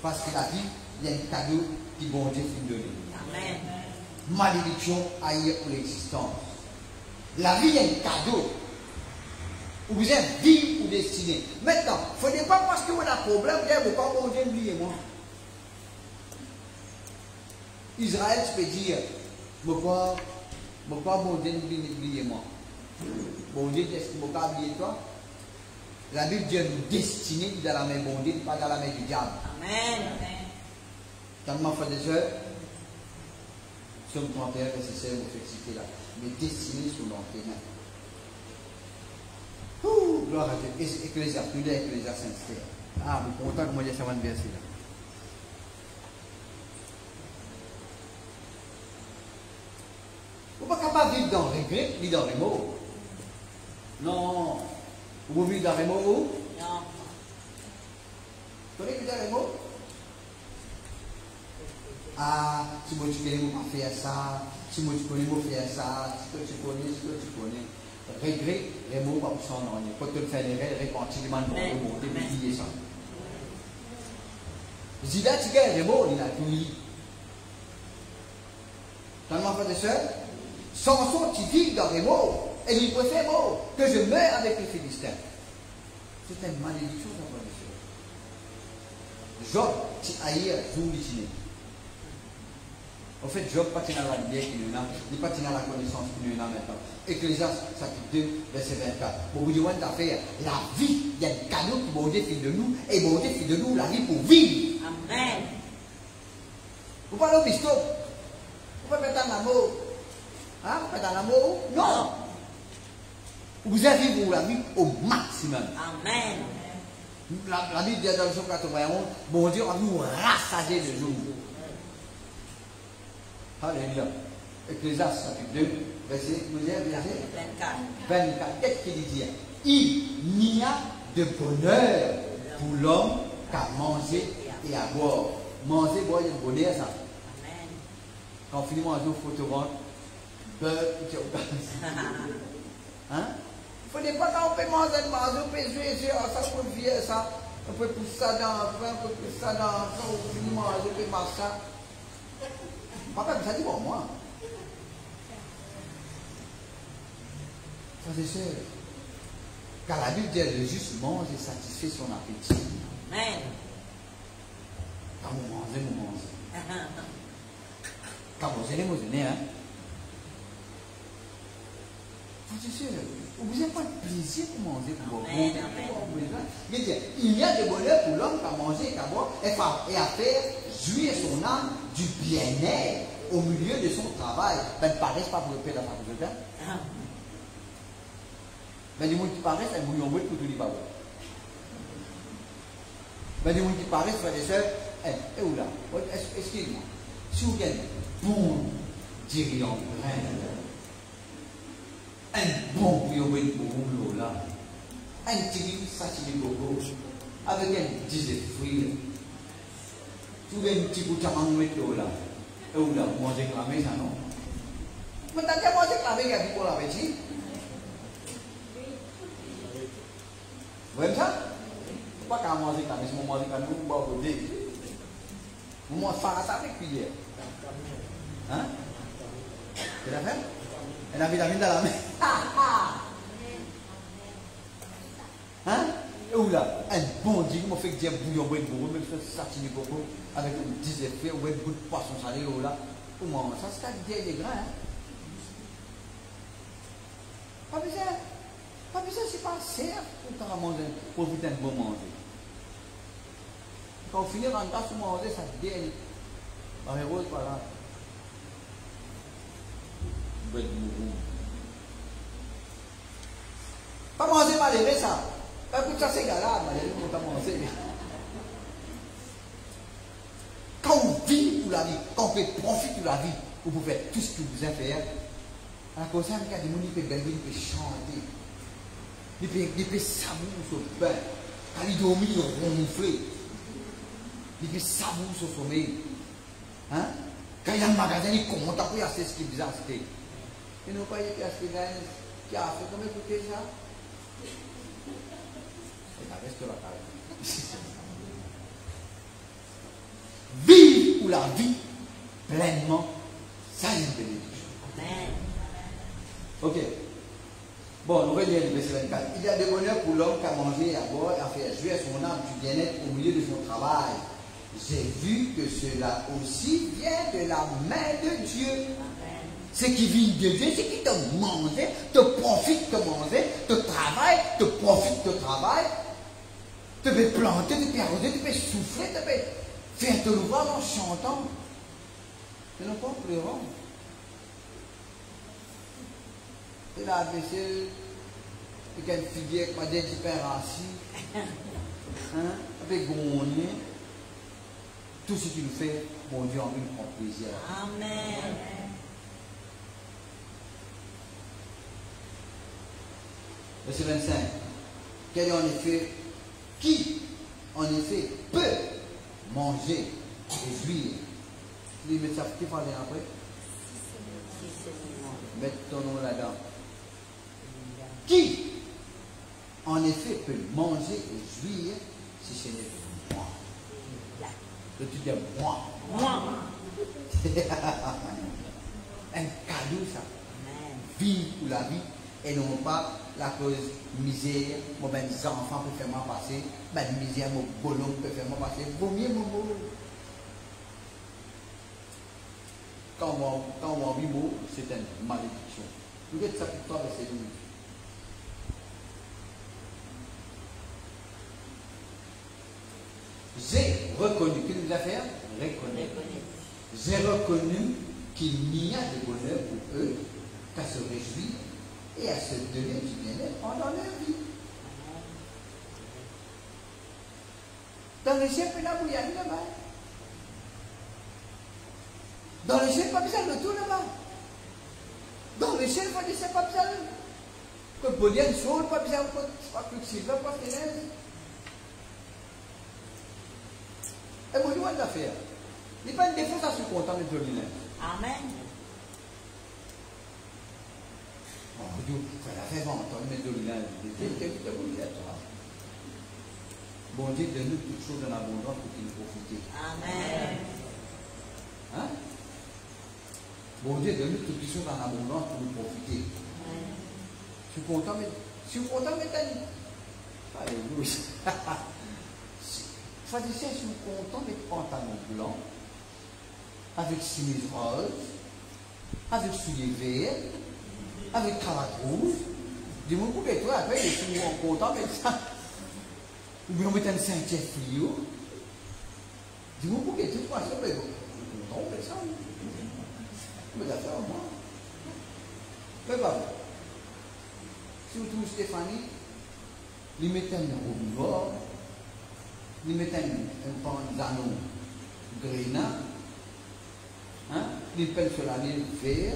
Parce que la vie, il y a un cadeau qui bon Dieu finit de donner. Amen. Malédiction ailleurs pour l'existence. La vie est un cadeau. Vous êtes vie ou destinée. Maintenant, il ne faut pas parce que vous avez un problème, vous dites, pourquoi mon Dieu oubliez-moi. Israël, tu peux dire, pourquoi mon Dieu oubliez-moi. Mon Dieu, est-ce que vous pouvez oublier toi? La Bible dit nous destiner dans la main de mon Dieu, pas dans la main du diable. Amen. Tellement, frères et sœurs, Somme 31, verset 16, vous faites citer là. Mais destinés sont dans tes mains. gloire à Dieu. Ecclésiaste, nous lisons Ecclésiaste 5. Ah, vous êtes content que moi j'ai ça va verset là. Vous n'êtes pas capable de vivre dans le regret, ni dans les mots. Non. Vous vivez dans les mots où? Non. Vous connaissez dans les mots? Ah, si moi tu connais, moi faire ça. Si moi tu connais, moi faire ça. Si tu connais. Regret, les mots, pas pour ça, non. Quand tu le fais, les repentir, les mains, remonter, oublier ça. Je dis là, tu gagnes les mots, il a tout mis. Tellement frère et soeur, Samson, tu vis dans les mots, et il préfère les mots, que je meurs avec les Philistins. C'est une malédiction, ça, frère et soeur. Job, tu haïs tout l'utile. En fait, Job, pas dans la lumière qu'il nous a, il pas dans la connaissance qu'il nous a maintenant. Ecclésiaste, chapitre 2, verset 24. Pour vous dire, on a fait la vie, il y a un cadeau qui bon Dieu fait de nous, et bon Dieu fait de nous la vie pour vivre. Amen. Vous parlez au bisto. Vous pouvez mettre en amour. Hein? Vous mettez en amour? Non. Vous avez vivre la vie au maximum. Amen. La Bible dit dans le psaume 91, bon Dieu va nous rassager de nous. Alléluia. Ecclésiaste chapitre 2, verset 24. Qu'est-ce qu'il dit? Il n'y a de bonheur pour l'homme qu'à manger et à boire. Manger, boire, il y a de bonheur, ça. Amen. Quand on finit de manger, il faut te rendre beurre, hein? Il ne faut pas quand on peut manger, on peut jouer, ça, on peut virer ça, on peut pousser ça dans le pain, on peut pousser ça dans le pain, on peut manger, on peut marcher ça. Papa, ça dit pour moi. Ça c'est sûr. Car la Bible dit le juste mange et satisfait son appétit. Amen. Quand vous mangez, vous mangez. Quand vous allez, vous allez, hein. Ça c'est sûr. Vous n'avez pas de plaisir pour manger, pour boire. Il dit, il y a de bonheur pour l'homme qu'à manger et qu'à boire et à faire jouir son âme du bien-être au milieu de son travail. Ben, ne paraissent pas pour le paix de la faculté de temps. Ben, les gens qui paraissent, ils vont pour tout les pas. Ben, les gens qui paraissent, frères et sœurs, où là? Excusez-moi. Si vous avez un bon dirigeant, un bon bouillon pour là, un petit sachet de coco, avec un petit de fruits, vous avez un petit bout de là. Et où là, vous mangez clamé, ça non? Mais t'as déjà mangé clamé, il y a du pour l'appétit. Vous voyez ça? Pas qu'à manger clamé, si vous mangez clamé, vous boivez au dé. Vous mangez farata avec cuillère. Hein? C'est la fin? Elle a vitamine dans la main. Hein? Et où là? Un bon Dieu, qui m'a fait dire bouillon, même ça, satine coco, avec une dizaine de feuilles, ou un bout de poisson salé, ou là. Comment? Ça, c'est à dire des grains, hein? Pas besoin, c'est pas serre pour t'en manger, pour éviter un bon manger. Quand on finit dans le cas, pour manger, ça te dit, dans les roses, par là. Pas manger malheureux, ça. Écoute, ça c'est galère, malheureux, pour t'en manger. Quand on vit pour la vie, quand on fait profit de la vie, vous pouvez faire tout ce que vous avez fait. À cause de ça, il y a des gens qui peuvent chanter. Ils peuvent savourer sur le pain. Quand ils dorment, ils ronflent. Ils peuvent savourer sur le sommeil. Hein? Quand il y a un magasin, ils comptent pour acheter ce qu'ils ont acheté. Ils n'ont pas été acheté qui a fait comment écouter ça? Et la reste de la carrière. Vive pour la vie pleinement, ça est une bénédiction. Amen. Ok. Bon, nous relisons le verset 24. Il y a de bonheur pour l'homme qu'à manger et à boire et à faire jouir son âme du bien-être au milieu de son travail. J'ai vu que cela aussi vient de la main de Dieu. Amen. Ce qui vient de Dieu, c'est qui te mange, te profite de manger, te travaille, te profite de travail, te peut planter, te peut arroser, te peut souffler, te peut faire de l'ouvrage en chantant. Ce n'est pas pleurant. Et là, monsieur, et qu'elle figure avec ma dette hyper assis, avec gagné, tout ce qu'il fait, mon Dieu en lui prend plaisir. Amen. Verset 25. Quel est en effet, qui en effet peut manger et jouir? Les médecins qui parlent après? Mettre ton nom là-dedans. Qui en effet peut manger et jouir si ce n'est moi? Le tu dis moi. Moi. Un cadeau ça. Amen. Vie pour la vie et non pas la cause misère. Mon ben enfants peuvent faire moi passer. Ben misère, mon bonhomme peut faire moi passer. Vaut mieux mon beau. Quand on vit beau, c'est une malédiction. Vous êtes ça pour toi, c'est nous. J'ai reconnu, qu'est-ce que nous a fait? J'ai reconnu qu'il n'y a de bonheur pour eux qu'à se réjouir et à se donner du bien-être pendant leur vie. Dans le ciel, il y a la bouillane là-bas. Dans le ciel, pas besoin de tout là-bas. Dans le ciel, pas besoin de pas besoin de bouillane chaude, pas besoin de pas de silver, pas de l'aise. Et mon Dieu, on l'a fait. Il n'y a pas de défaut, ça, je suis content de Jolina. Amen. Oh, Dieu, ça l'a fait vendre, on met Jolina. Bon Dieu, donne-nous toutes choses en abondance pour qu'il nous profite. Amen. Hein? Bon Dieu, donne-nous toutes choses en abondance pour nous profiter. Je suis content, mais alléluia. Frère et sœurs, je suis content d'être pantalon blanc, avec chemise rose, avec souliers verts, avec cravate rouge. Dis-moi pourquoi toi, après, je suis content d'être ça. Ou bien on met un ceinture fluo. Dis-moi pourquoi tu vois ça, mais content d'être ça. Mais d'accord, moi. Mais pas. Surtout Stéphanie, il met un robe il met un panzano gréna, il pèle sur la ligne vert,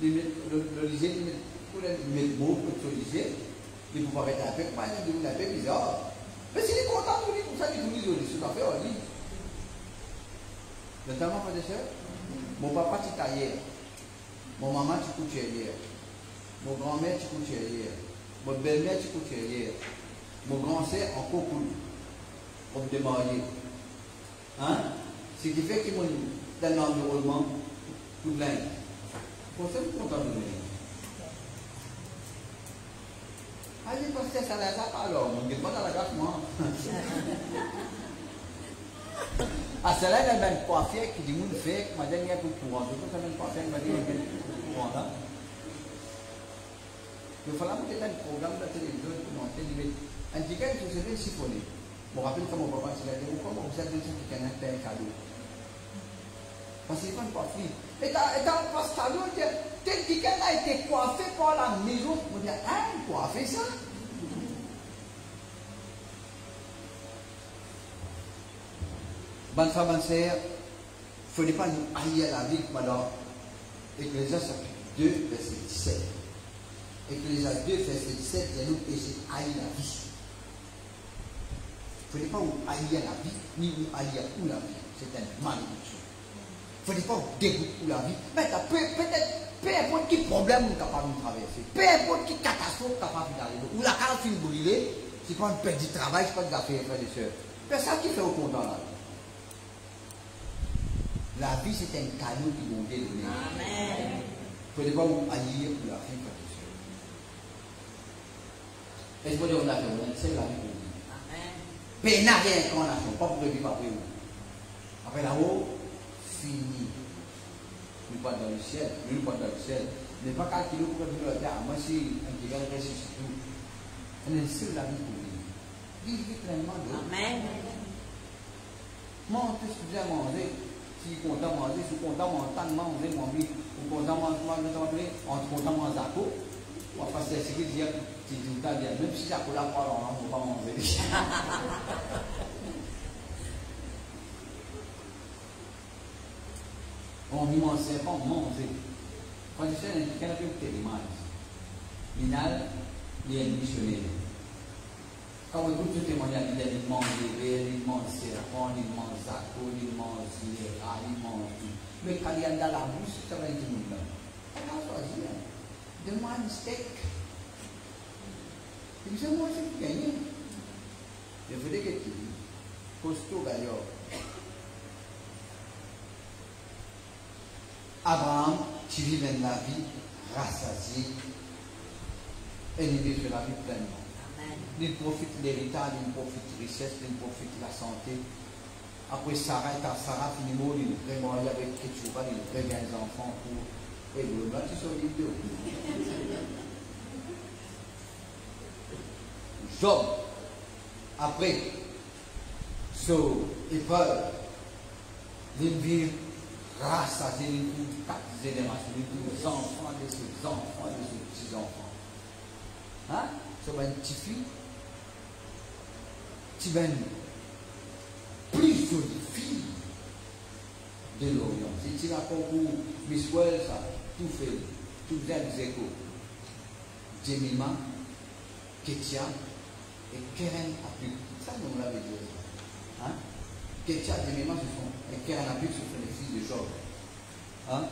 il met le lycée, il met le mot pour le lycée, il peut pas être avec moi, il est un peu bizarre. Mais s'il est content, tout pour ça, il dit tout les choses à faire, on dit. Notamment, frère et sœurs, mon papa tu taillait, mon maman tu couchais hier, mon grand-mère tu couchais hier, mon belle-mère tu couchais hier, mon grand-sœur en cocoule. Pour me démarrer. Hein? Ce qui fait qu'ils m'ont dans l'environnement tout de l'Inde. Pour ça, je suis content de venir. Allez, passer ça là, alors, on ne dit pas dans la grâce, moi. Ah, celle-là, elle a une coiffure qui dit, nous, fait, ma dernière coup de courant. Je pense que ça m'a une coiffure, elle m'a dit, il y a un coup de courant là. Il fallait mettre un programme de la télévision pour monter, il dit, un petit gars, il se faisait siphonner. Je me rappelle quand mon papa s'est dit, pourquoi vous êtes quelqu'un qui a un cadeau? Parce qu'il n'est pas une coiffure. Et dans le cadeau, tel quelqu'un a été coiffé par la maison. On dit, ah, coiffé ça? Bonne femme, bonne sœur, il ne faudrait pas nous haïr la vie comme alors. Ecclésiaste chapitre 2, verset 17. Ecclésiaste 2, verset 17, c'est nous péchés haïr la vie. Il ne faudrait pas vous haïr la vie, ni vous haïr pour la vie. C'est une malédiction. Il ne faudrait pas vous dégoûter pour la vie. Mais peut-être, peu importe quel problème vous êtes capable de traverser, peu importe quelle catastrophe vous êtes capable d'arriver, ou la carte finit brûlée, c'est pas une perte du travail, c'est pas de gaffer, frères et sœurs. C'est ça qui fait au content là. La vie, c'est un cadeau qui vous est donné. Amen. Il ne faudrait pas vous haïr pour la vie, frères et sœurs. Est-ce que vous avez c'est la vie pour vous? Pénard réincarnation, pas pour vivre après vous. Après là-haut, fini. Nous pas dans le ciel, nous pas dans le ciel. Ne pas calculer pour vivre la terre. Moi, si un petit gars reste tout, on est seul la vie pour vivre. Vivre pleinement de. Amen. Moi, tout ce que j'ai à manger, si je suis content de manger, si je suis content de manger, manger, on est content de manger, on est content de manger, Enfin, c'est ce qu'il dit, même si ça coule la parole, on ne va pas manger. On mange, c'est pas manger. Quand je sais, il y a quelqu'un qui est l'image. L'inal, il est missionnaire. Quand on écoute ce témoignage, il mange des verres, il mange serpent, il mange zaco, il mange léra, il mange tout. Mais quand il y a dans la bouche, ça va être tout le monde. On va choisir. Donne-moi un steak. Il dit, moi, je vais gagner. Je veux dire que tu dis, costaud, d'ailleurs. Abraham, tu vis dans la vie rassasié et il vit sur la vie pleinement. Il profite de l'héritage, il profite de la richesse, il profite de la santé. Après Sarah, quand Sarah finit de mourir, il est marié avec Ketchouba, il revient les enfants pour. Et vous, là, tu sur les vidéos. Job, après, sur l'épreuve, il vit rassasié, il vit 4 générations, il vit des enfants, des enfants, des petits-enfants. Hein? C'est une petite fille. Tu vas plus jolie fille de l'Orient. Si tu as concours, Miss Wells, ça, tout fait, tout les échos. Jemima, Ketia et Keren Apuk. Ça, nous l'avons dit. Hein? Ketia et Jemima, ce sont, et Keren Apuk, ce sont les filles de Job. Hein?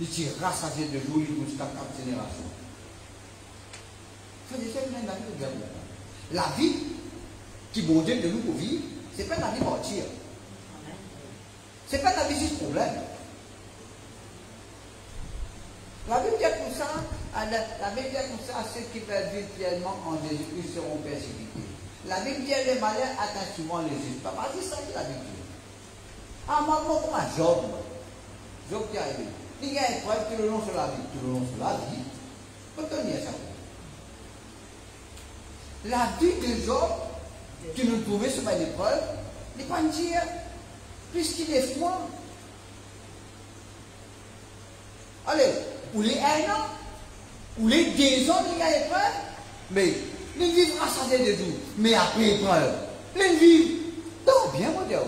Ils tirent rassasiés de jour jusqu'à 4 générations. La vie qui bon Dieu de nous pour vivre, ce n'est pas la vie mentir. Ce n'est pas la vie juste problème. La Bible dit comme ça, la Bible dit comme ça, ceux qui veulent vivre pleinement en Jésus-Christ seront persécutés. La Bible dit les malheurs atteignent souvent les justes. Papa, c'est ça que la Bible dit. Ah, moi, comment Job, Job qui est arrivé. Il y a une épreuve tout le long sur la vie. Tout le long sur la vie. Pourquoi il y a ça? La vie de Job, que nous trouvons sur l'épreuve, n'est pas dire, puisqu'il est froid. Allez, ou les 1 an, ou les 2 ans, il y a l'épreuve, mais il vivra sans de tout. Mais après l'épreuve, il vit donc bien, mon Dieu.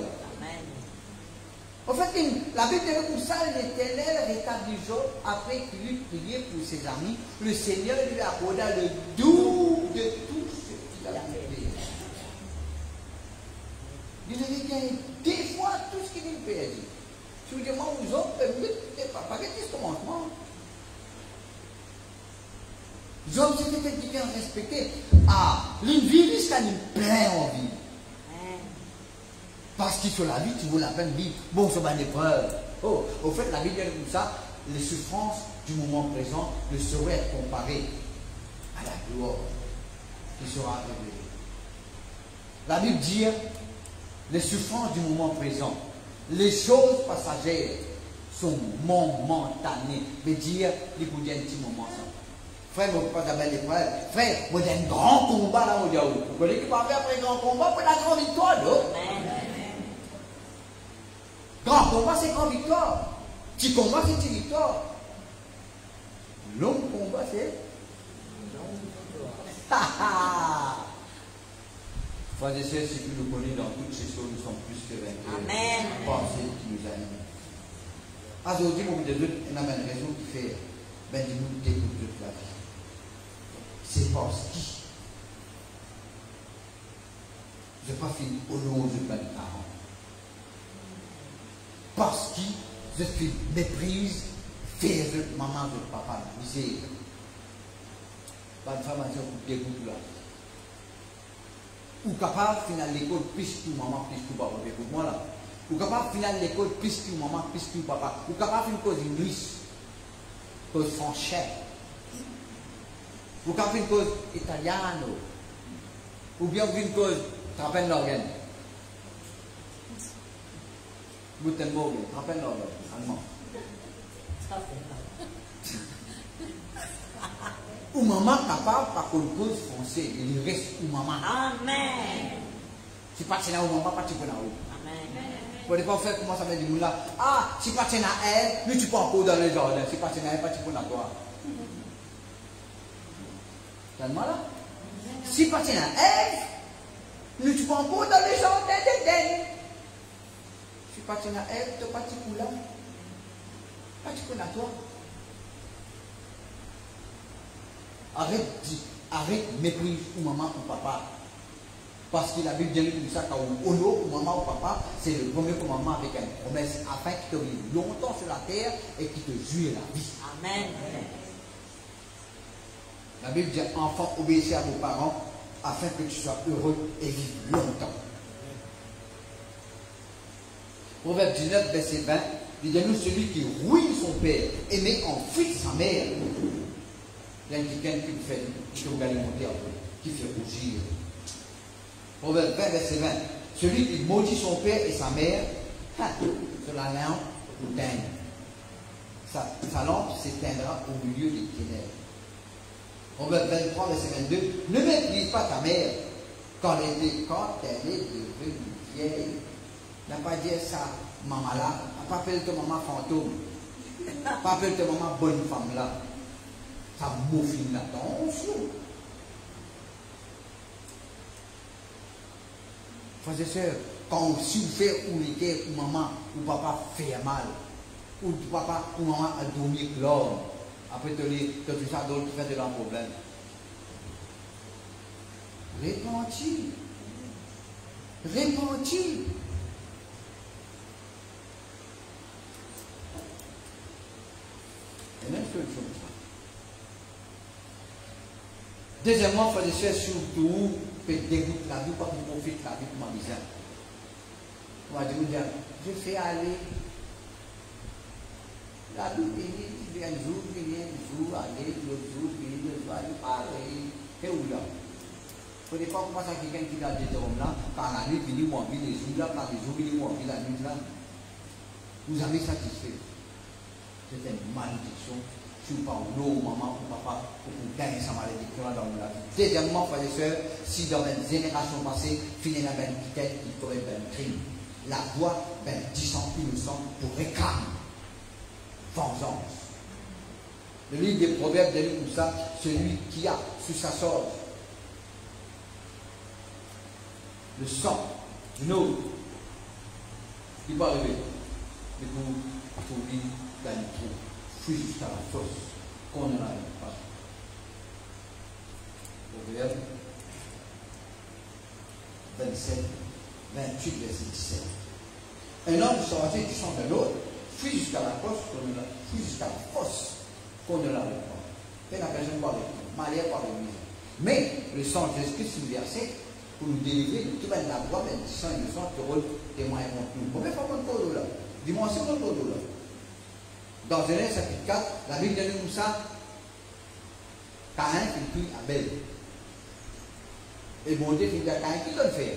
En fait, la Bible dit comme ça, l'Éternel rétablit Job après qu'il eut prié pour ses amis. Le Seigneur lui accorda le double de tout ce qu'il avait fait. Il avait gagné 2 fois tout ce qu'il avait perdu. Si vous dites, moi, vous autres, pas ce commencement. Job s'était bien respecté. Ah, l'une vie jusqu'à une pleine envie. Parce que sur la vie, tu veux la peine vivre. Bon, c'est une épreuve. Oh, au fait, la vie dit comme ça, les souffrances du moment présent ne sauraient être comparées à la gloire qui sera révélée. La Bible dit, les souffrances du moment présent, les choses passagères sont momentanées. Mais dire, il faut dire un petit moment ça. Frère, vous ne pouvez pas d'abord l'épreuve. Frère, vous avez un grand combat là, vous connaissez qui va faire après un grand combat pour la grande victoire, non? Grand combat, c'est grand victoire. Petit combat, c'est petite victoire. Long combat, c'est frères et sœurs, si tu nous connais dans toutes ces choses, nous sommes plus que vainqueurs. Amen. Pensez qui nous anime. Aujourd'hui, mon de doute, il y a une raison qui fait, ben, de nous dégoûter toute la vie. C'est parce que je n'ai pas fini au nom de mes parents. Parce que je suis méprise, faire de maman, de papa, misère. Pas de femme à dire pour dégoûter la vie. Ou capable de finir l'école plus que maman, plus que papa, pour moi là. Ou capable de finir l'école plus que maman, plus que papa. Ou capable de faire une cause English, cause français. Ou capable de faire une cause italiano. Ou bien une cause Trappen l'organe. Guten Morgen, Trappen l'organe, allemand. Ou maman capable par une cause française, il reste ou maman. Amen. Si pas c'est là où maman, pas tu peux là où. Amen. Pour ne pas faire comment ça veut dire là. Ah, si pas c'est là elle, lui tu peux encore dans le jardin. Si pas c'est là elle, pas tu peux là toi. Donne-moi là. Si pas tiens à Ève, nous tu prends pas dans les jardins d'Éden. Si pas tiens à Ève, tu pas petit coup là. Pas petit coup à toi. Arrête méprise ou maman ou papa. Parce que la Bible dit comme ça, quand on honore ou maman ou papa, c'est le premier commandement avec une promesse afin qu'il te vive longtemps sur la terre et qu'il te jure la vie. Amen. La Bible dit, enfants, obéissez à vos parents afin que tu sois heureux et vive longtemps. Proverbe 19, verset 20, il dit à nous, celui qui ruine son père et met en fuite sa mère. Il y a quelqu'un qui fait alimentaire, qui fait rougir. Proverbe 20, verset 20, celui qui maudit son père et sa mère, sur la lampe ou teint. Sa lampe s'éteindra au milieu des ténèbres. Proverbe 23, verset 22, ne méprise pas ta mère quand elle est devenue vieille. N'a pas dit ça, maman là, n'a pas appelé ta maman fantôme, n'a pas appelé ta maman bonne femme là. Ça moufine l'attention. Frères et sœurs, quand si vous faites ou l'été, ou maman, ou papa fait mal, ou papa ou maman a dormi l'homme, après tu tout ça d'autre qui fait de problème. Repentis. Repentis. Et même solution. Deuxièmement, frères et sœurs, surtout, peut dégoûter la vie, pas qu'on profite de la vie pour ma misère. On va dire, je fais aller. La vie finit, un jour, aller, l'autre jour, aller, pareil. Et où là? Il ne faut pas commencer à quelqu'un qui a des hommes là, quand la nuit finit, moi, les jours là, quand les jours finissent, moi, la nuit là. Vous avez satisfait. C'est une malédiction. Si vous parlez de maman ou papa, pour vous gagner sa malédiction dans la vie. Deuxièmement, frères et sœurs, si dans une génération passée, finit la même tête qui commet un crime, la voix d'un 10 ans innocent pour réclamer vengeance. Le livre des Proverbes dit comme ça, celui qui a sous sa sorte le sang d'une autre, il va arriver. Mais pour lui, dans le trou. Fuis jusqu'à la fosse, qu'on ne l'arrive pas. Proverbe 27, 28, verset 17. Un homme sorti du sang de l'autre, fuit jusqu'à la fosse, qu'on ne l'arrive pas. Et la personne parle de malheur par l'église. Mais le sang de Jésus-Christ versé pour nous délivrer de toute la voie, du sang et du sang qui rôle témoin contre nous. Combien de fois qu'on parle là? Dimension qu'on parle là. Dans Genèse chapitre 4, la Bible dit comme ça, Caïn qui tue Abel. Et mon Dieu dit à Caïn, qui doit le faire?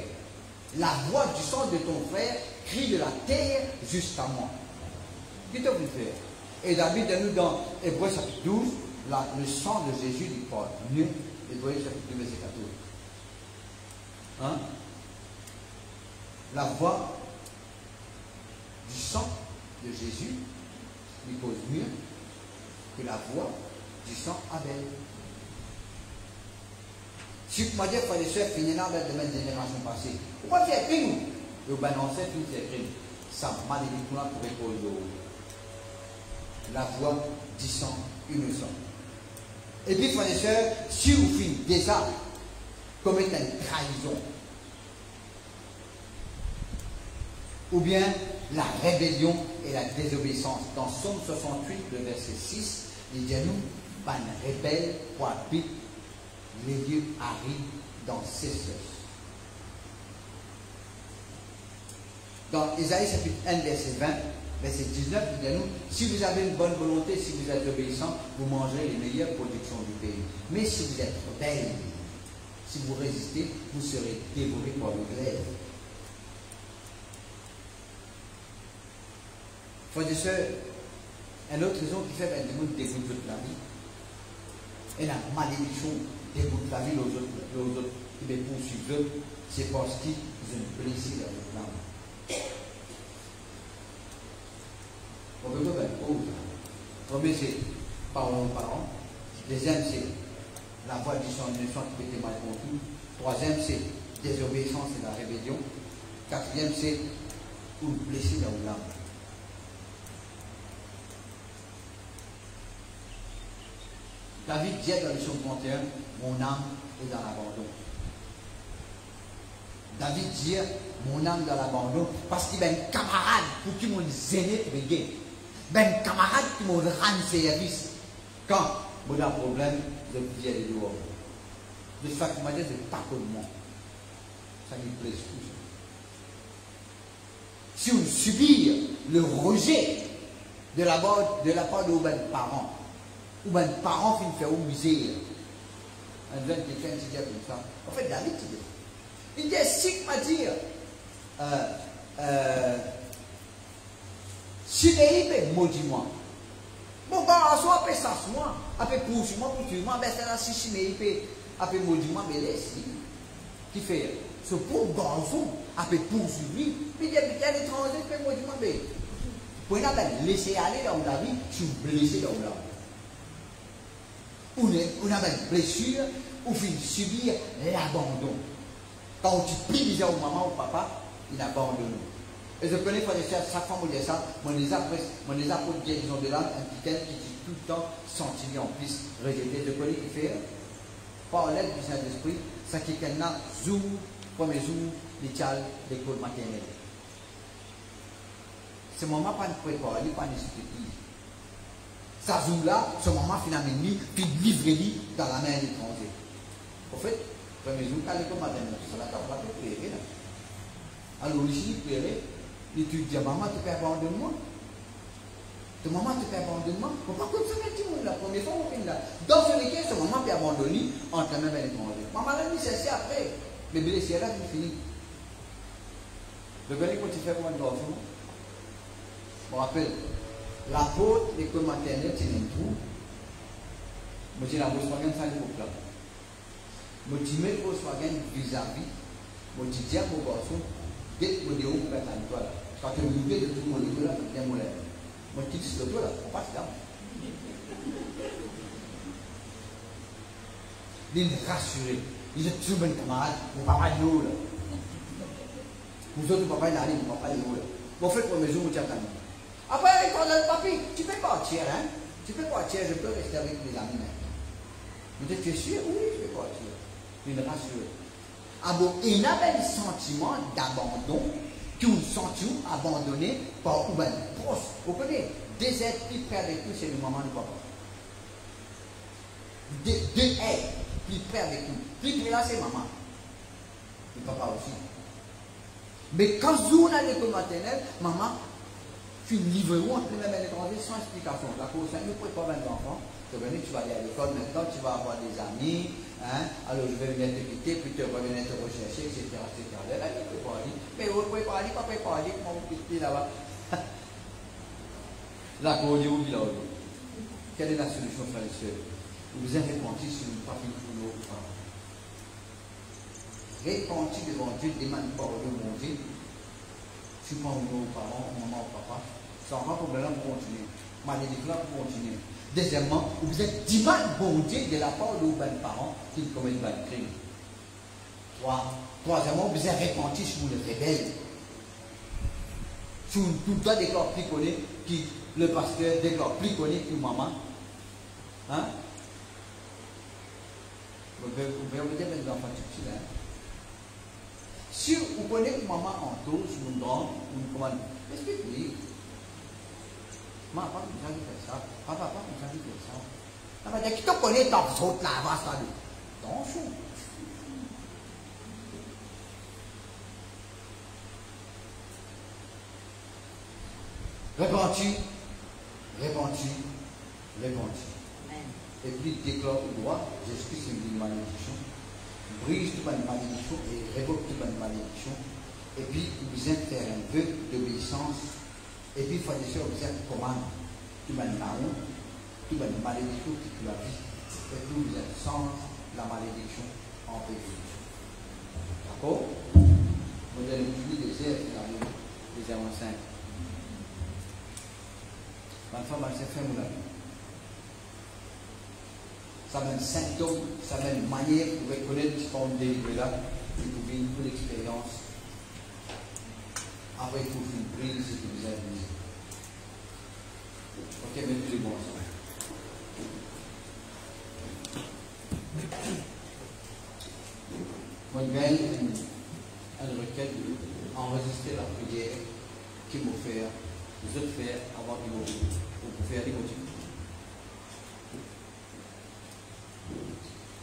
La voix du sang de ton frère crie de la terre jusqu'à moi. Qui doit le faire? Et David dit nous dans Hébreux chapitre 12, le sang de Jésus du Père. Mieux, Hébreux chapitre 2, verset 14. Hein? La voix du sang de Jésus lui cause mieux que la voix du sang Abel. Si vous m'avez dit, frères et sœurs, finir là de la génération passée. Pourquoi c'est crime? Le balancer tout c'est crime. Ça malédiction là pour épauler la voix du sang innocent. Et puis, frères et sœurs, si vous finissez déjà commettre une trahison, ou bien la rébellion et la désobéissance. Dans Psaume 68, le verset 6, il dit à nous, ban rebelle pour habiter les lieux arides dans ses œufs. Dans Isaïe chapitre 1, verset 20, verset 19, il dit à nous, si vous avez une bonne volonté, si vous êtes obéissant, vous mangerez les meilleures productions du pays. Mais si vous êtes rebelle, si vous résistez, vous serez dévorés par le glaive. Frères et sœurs, une autre raison qui fait que les gens dégoûtent toute la vie, et la malédiction dégoûte la vie aux autres qui les poursuivent, c'est parce qu'ils ont un plaisir avec l'âme. On peut faire une pause. Premier, c'est parlons aux parents. Deuxième, c'est la voix du son qui peut être mal compris. Troisième, c'est désobéissance et la rébellion. Quatrième, c'est pour blesser dans l'âme. David dit dans le psaume 31, mon âme est dans l'abandon. David dit, mon âme dans l'abandon, parce qu'il y a un camarade pour qui m'ont zéné pour gagner. Un camarade qui m'ont rendu service. Quand on a un problème, je dis à dehors. De ce fait, je me dis, c'est pas comme moi. Ça me plaît tout. Si on subit le rejet de la part de vos parents, ou bien parents qui font une misère, un jeune quelqu'un qui dit comme ça. En fait, David, il dit, si m'a dire, si les pays maudit-moi, bon, bah, soit après ça, moi, après poursuivre-moi, ben c'est là, si les pays après maudit-moi, mais laisse, qui fait, ce pauvre garçon, après poursuivre, puis il y a l'étranger, puis maudit-moi, mais, pour ne laisser aller dans la vie, je suis blessé dans la vie. On a une blessure, on fait subir l'abandon. Quand tu pries déjà au maman ou au papa, il abandonne. Et je connais pas chaque fois que je dis ça, les apôtres guérison de l'âme, un petit qui dit tout le temps, sentiment en plus, rejeté. Je connais qui fait, par l'aide du Saint-Esprit, ça qui est là, jour, premier jour, l'école maternelle. Ce moment, pas de préparer, pas de discuter. Ça joue-là, ce moment finalement, puis livrer dans la main de l'étranger. En fait, premier jour, quand l'école maternelle, tout ça, on va te pleurer là. Alors, ici, il pleurait, et tu dis, maman, tu peux abandonner moi. Ta maman, tu peux abandonner moi. Pourquoi comme ça, petit monde, la première fois, on fait là. Dans ce cas, ce maman peut abandonner entre la main de l'étranger. Maman l'a dit, c'est après. Mais blessé là, c'est fini. Le gars, quand tu fais pour un garçon, je me rappelle. L'apôtre, l'école maternelle, c'est un trou. Je dis la Volkswagen, ça n'est pas là. Je dis, mais Volkswagen vis-à-vis, je dis à mon garçon, dès que je dis, on va être à l'étoile. Quand tu me dis de tout le monde, là, je dis, je quitte ce toit là, on passe là. Il est rassuré. Il est toujours bon camarade, mon papa est là. Vous autres, papa est là, mon papa est là. Bon, faites pour mes jours, je t'attends. Après, quand papi, tu peux partir, hein? Tu peux partir, je peux rester avec mes amis maintenant. Vous êtes sûr? Oui, je peux partir. Il est rassuré. Ah bon, il y a un sentiment d'abandon, qui ont senti abandonné par un proche. Vous connaissez, des êtres plus près avec nous, c'est le maman et le papa. Deux êtres plus près avec nous. Plus près là, c'est maman. Le papa aussi. Mais quand vous avez l'école maternelle, maman, tu livres entre les mêmes étrangers sans explication. La cause, nous ne pouvons pas mettre d'enfants. Tu vas aller à l'école, maintenant tu vas avoir des amis, hein? Alors je vais venir te quitter, puis tu vas venir te rechercher, etc. Là, tu ne peux pas aller. Mais vous ne pouvez pas aller, pas aller, comment vous quittez là-bas? La cause, où il a eu. Quelle est la solution, frères et sœurs? Vous êtes répentis sur une partie de nos parents. Répentis devant Dieu, demande pardon mon Dieu. Je suis pas nos parents, maman ou papa. Ça va pour problème pour continuer. Malédiction pour continuer. Deuxièmement, vous êtes demande bon Dieu de la part de vos parents qui commettent un crime. Troisièmement, vous êtes répentis sur les rebelles. Sur tout le temps déclare plus connu qui le pasteur déclare plus connu que maman. Hein? Vous pouvez vous dire les enfants tout de suite. Si vous connaissez que maman en tous, une grande, une commande, expliquez-lui. Maman, papa, vous avez fait ça. Papa, vous avez fait ça. Papa, qui te connaît dans ce autre là, va ça lui. Attention. Répandu. Et puis déclare au droit, j'explique une malédiction. Brise toute une malédiction et révoque toute une malédiction. Et puis, vous êtes faire un vœu d'obéissance. Et puis, il faut dire, vous êtes commande. Toute une marron, toute une malédiction qui tue la vie. Et puis, vous êtes sans la malédiction en bénédiction. D'accord? Vous allez utiliser des airs qui arrivent, les airs en 5. Ma femme, elle s'est fait mon ami. ça même symptôme, ça même manière de reconnaître ce qu'on délivre là, et pour vivre une expérience. Après, il faut une prise ce que vous avez dit. Ok, mettez les bons ensemble. Moi, je gagne une requête enregistrer la prière qui m'a fait, les autres faire avant qu'ils vont faire les motifs.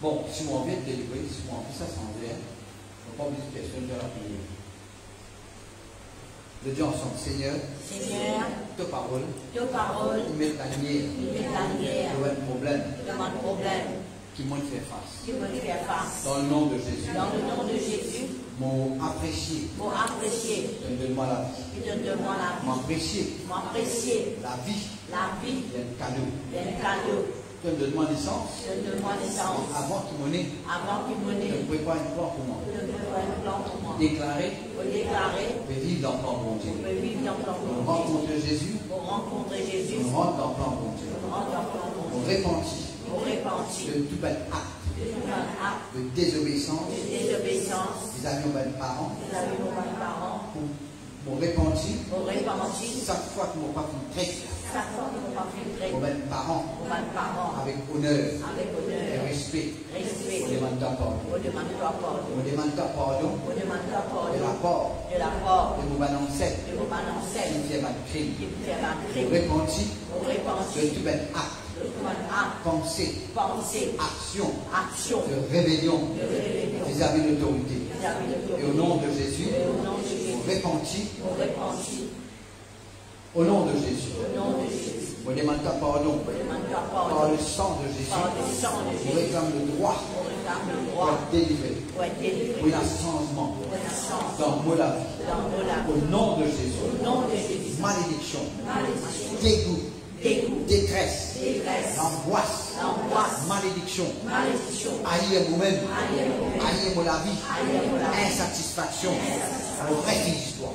Bon, si moi envie de délivrer, si moi envie ça sans rien, on n'a pas besoin de question de la prière. Le Dieu ensemble, Seigneur, ta parole, il met la lumière, il y a un problème qui m'a fait face. Dans le nom de Jésus. M'ont apprécié. Donne-moi la vie. M'apprécier. La vie. Il y a un cadeau. Donne-moi naissance. Avant qu'il m'en ait. Je prépare un plan pour moi. Déclarer. Je vais vivre dans le plan pour Dieu. On rencontre Jésus. On rentre dans le plan pour Dieu. On repentit de tout bel acte de désobéissance vis-à-vis de mes parents. Pour repentir chaque fois que mon papa fait pour mes parents avec honneur et respect. On demande ta pardon de la part de mon ancêtre qui me fait mal crime. Pour repentir de tout bel acte. Pensée, action de rébellion vis-à-vis de l'autorité. Et au nom de Jésus, on repentit. Au nom de Jésus, on demande ta pardon par le sang de Jésus. On réclame le droit pour être délivré, pour un changement dans mon la vie. Au nom de Jésus, malédiction, dégoût, détresse, angoisse, malédiction, haïr moi-même, haïr mon la vie, insatisfaction, refuse-toi,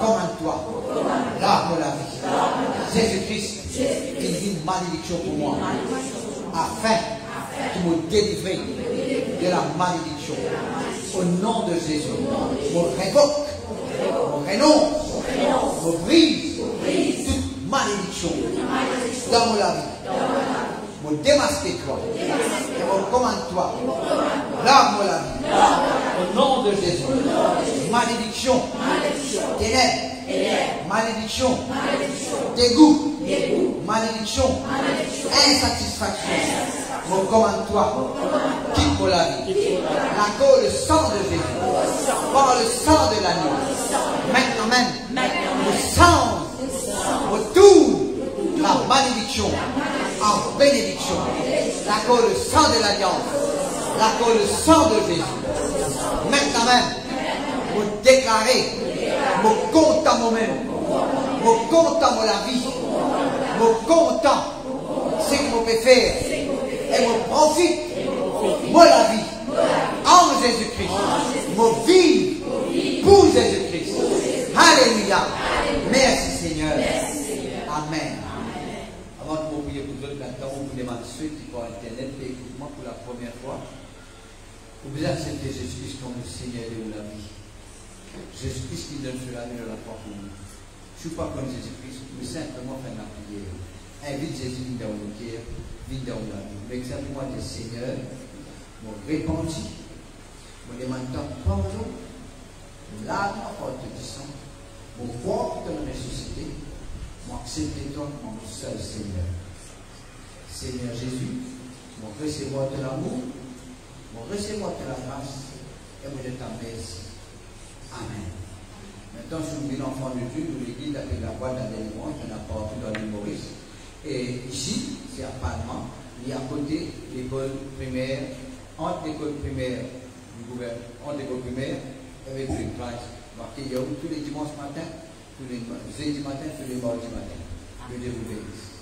commande-toi, lave la vie. Jésus-Christ, il dit une malédiction pour moi, afin qu'il me délivre de la malédiction. Au nom de Jésus, je révoque, je renonce, je brise toute malédiction dans mon la vie. Je démasque toi, et je commande toi, lave-moi la vie. Au nom de Jésus, malédiction, ténèbres, malédiction, dégoût, malédiction, insatisfaction. Je commande toi, quitte la vie. La cause, le sang de Jésus, par le sang de l'agneau. Maintenant même, le sang, retourne la malédiction en bénédiction. La cause, le sang de l'alliance. La cause, le sang de Jésus. Maintenant même, vous déclarez, vous comptez à moi-même, vous comptez à la vie, vous comptez ce que vous pouvez faire, et vous profitez de la vie en Jésus-Christ. Vous vivez pour Jésus-Christ. Alléluia. Merci Seigneur. Amen. Avant de vous prier pour vous autres, maintenant, on vous demande ceux qui par Internet écoutent-moi pour la première fois. Vous acceptez Jésus-Christ comme le Seigneur de la vie. Jésus-Christ qui donne cela de la foi pour nous. Je ne suis pas comme Jésus-Christ, mais simplement faire la prière. Invite Jésus dans le cœur, vite dans la vie. Mais simplement dire Seigneur, mon répenti, mon demande pardon, lave ma porte du sang, mon corps de la ressuscité, mon accepter toi comme mon seul Seigneur. Seigneur Jésus, mon recevoir de l'amour, mon recevoir de la grâce, et mon de ta merci. Amen. Maintenant, je suis l'enfant de Dieu, nous l'église avec la voix d'un élément, qui en a partout dans l'île Maurice. Et ici, c'est à Palma, il y a à côté l'école primaire, entre l'école primaire du gouvernement, entre l'école primaire avec les classes marquées, il y a tous les dimanches matin, tous les jeudis matin, tous les mardis matin. Que Dieu vous bénisse.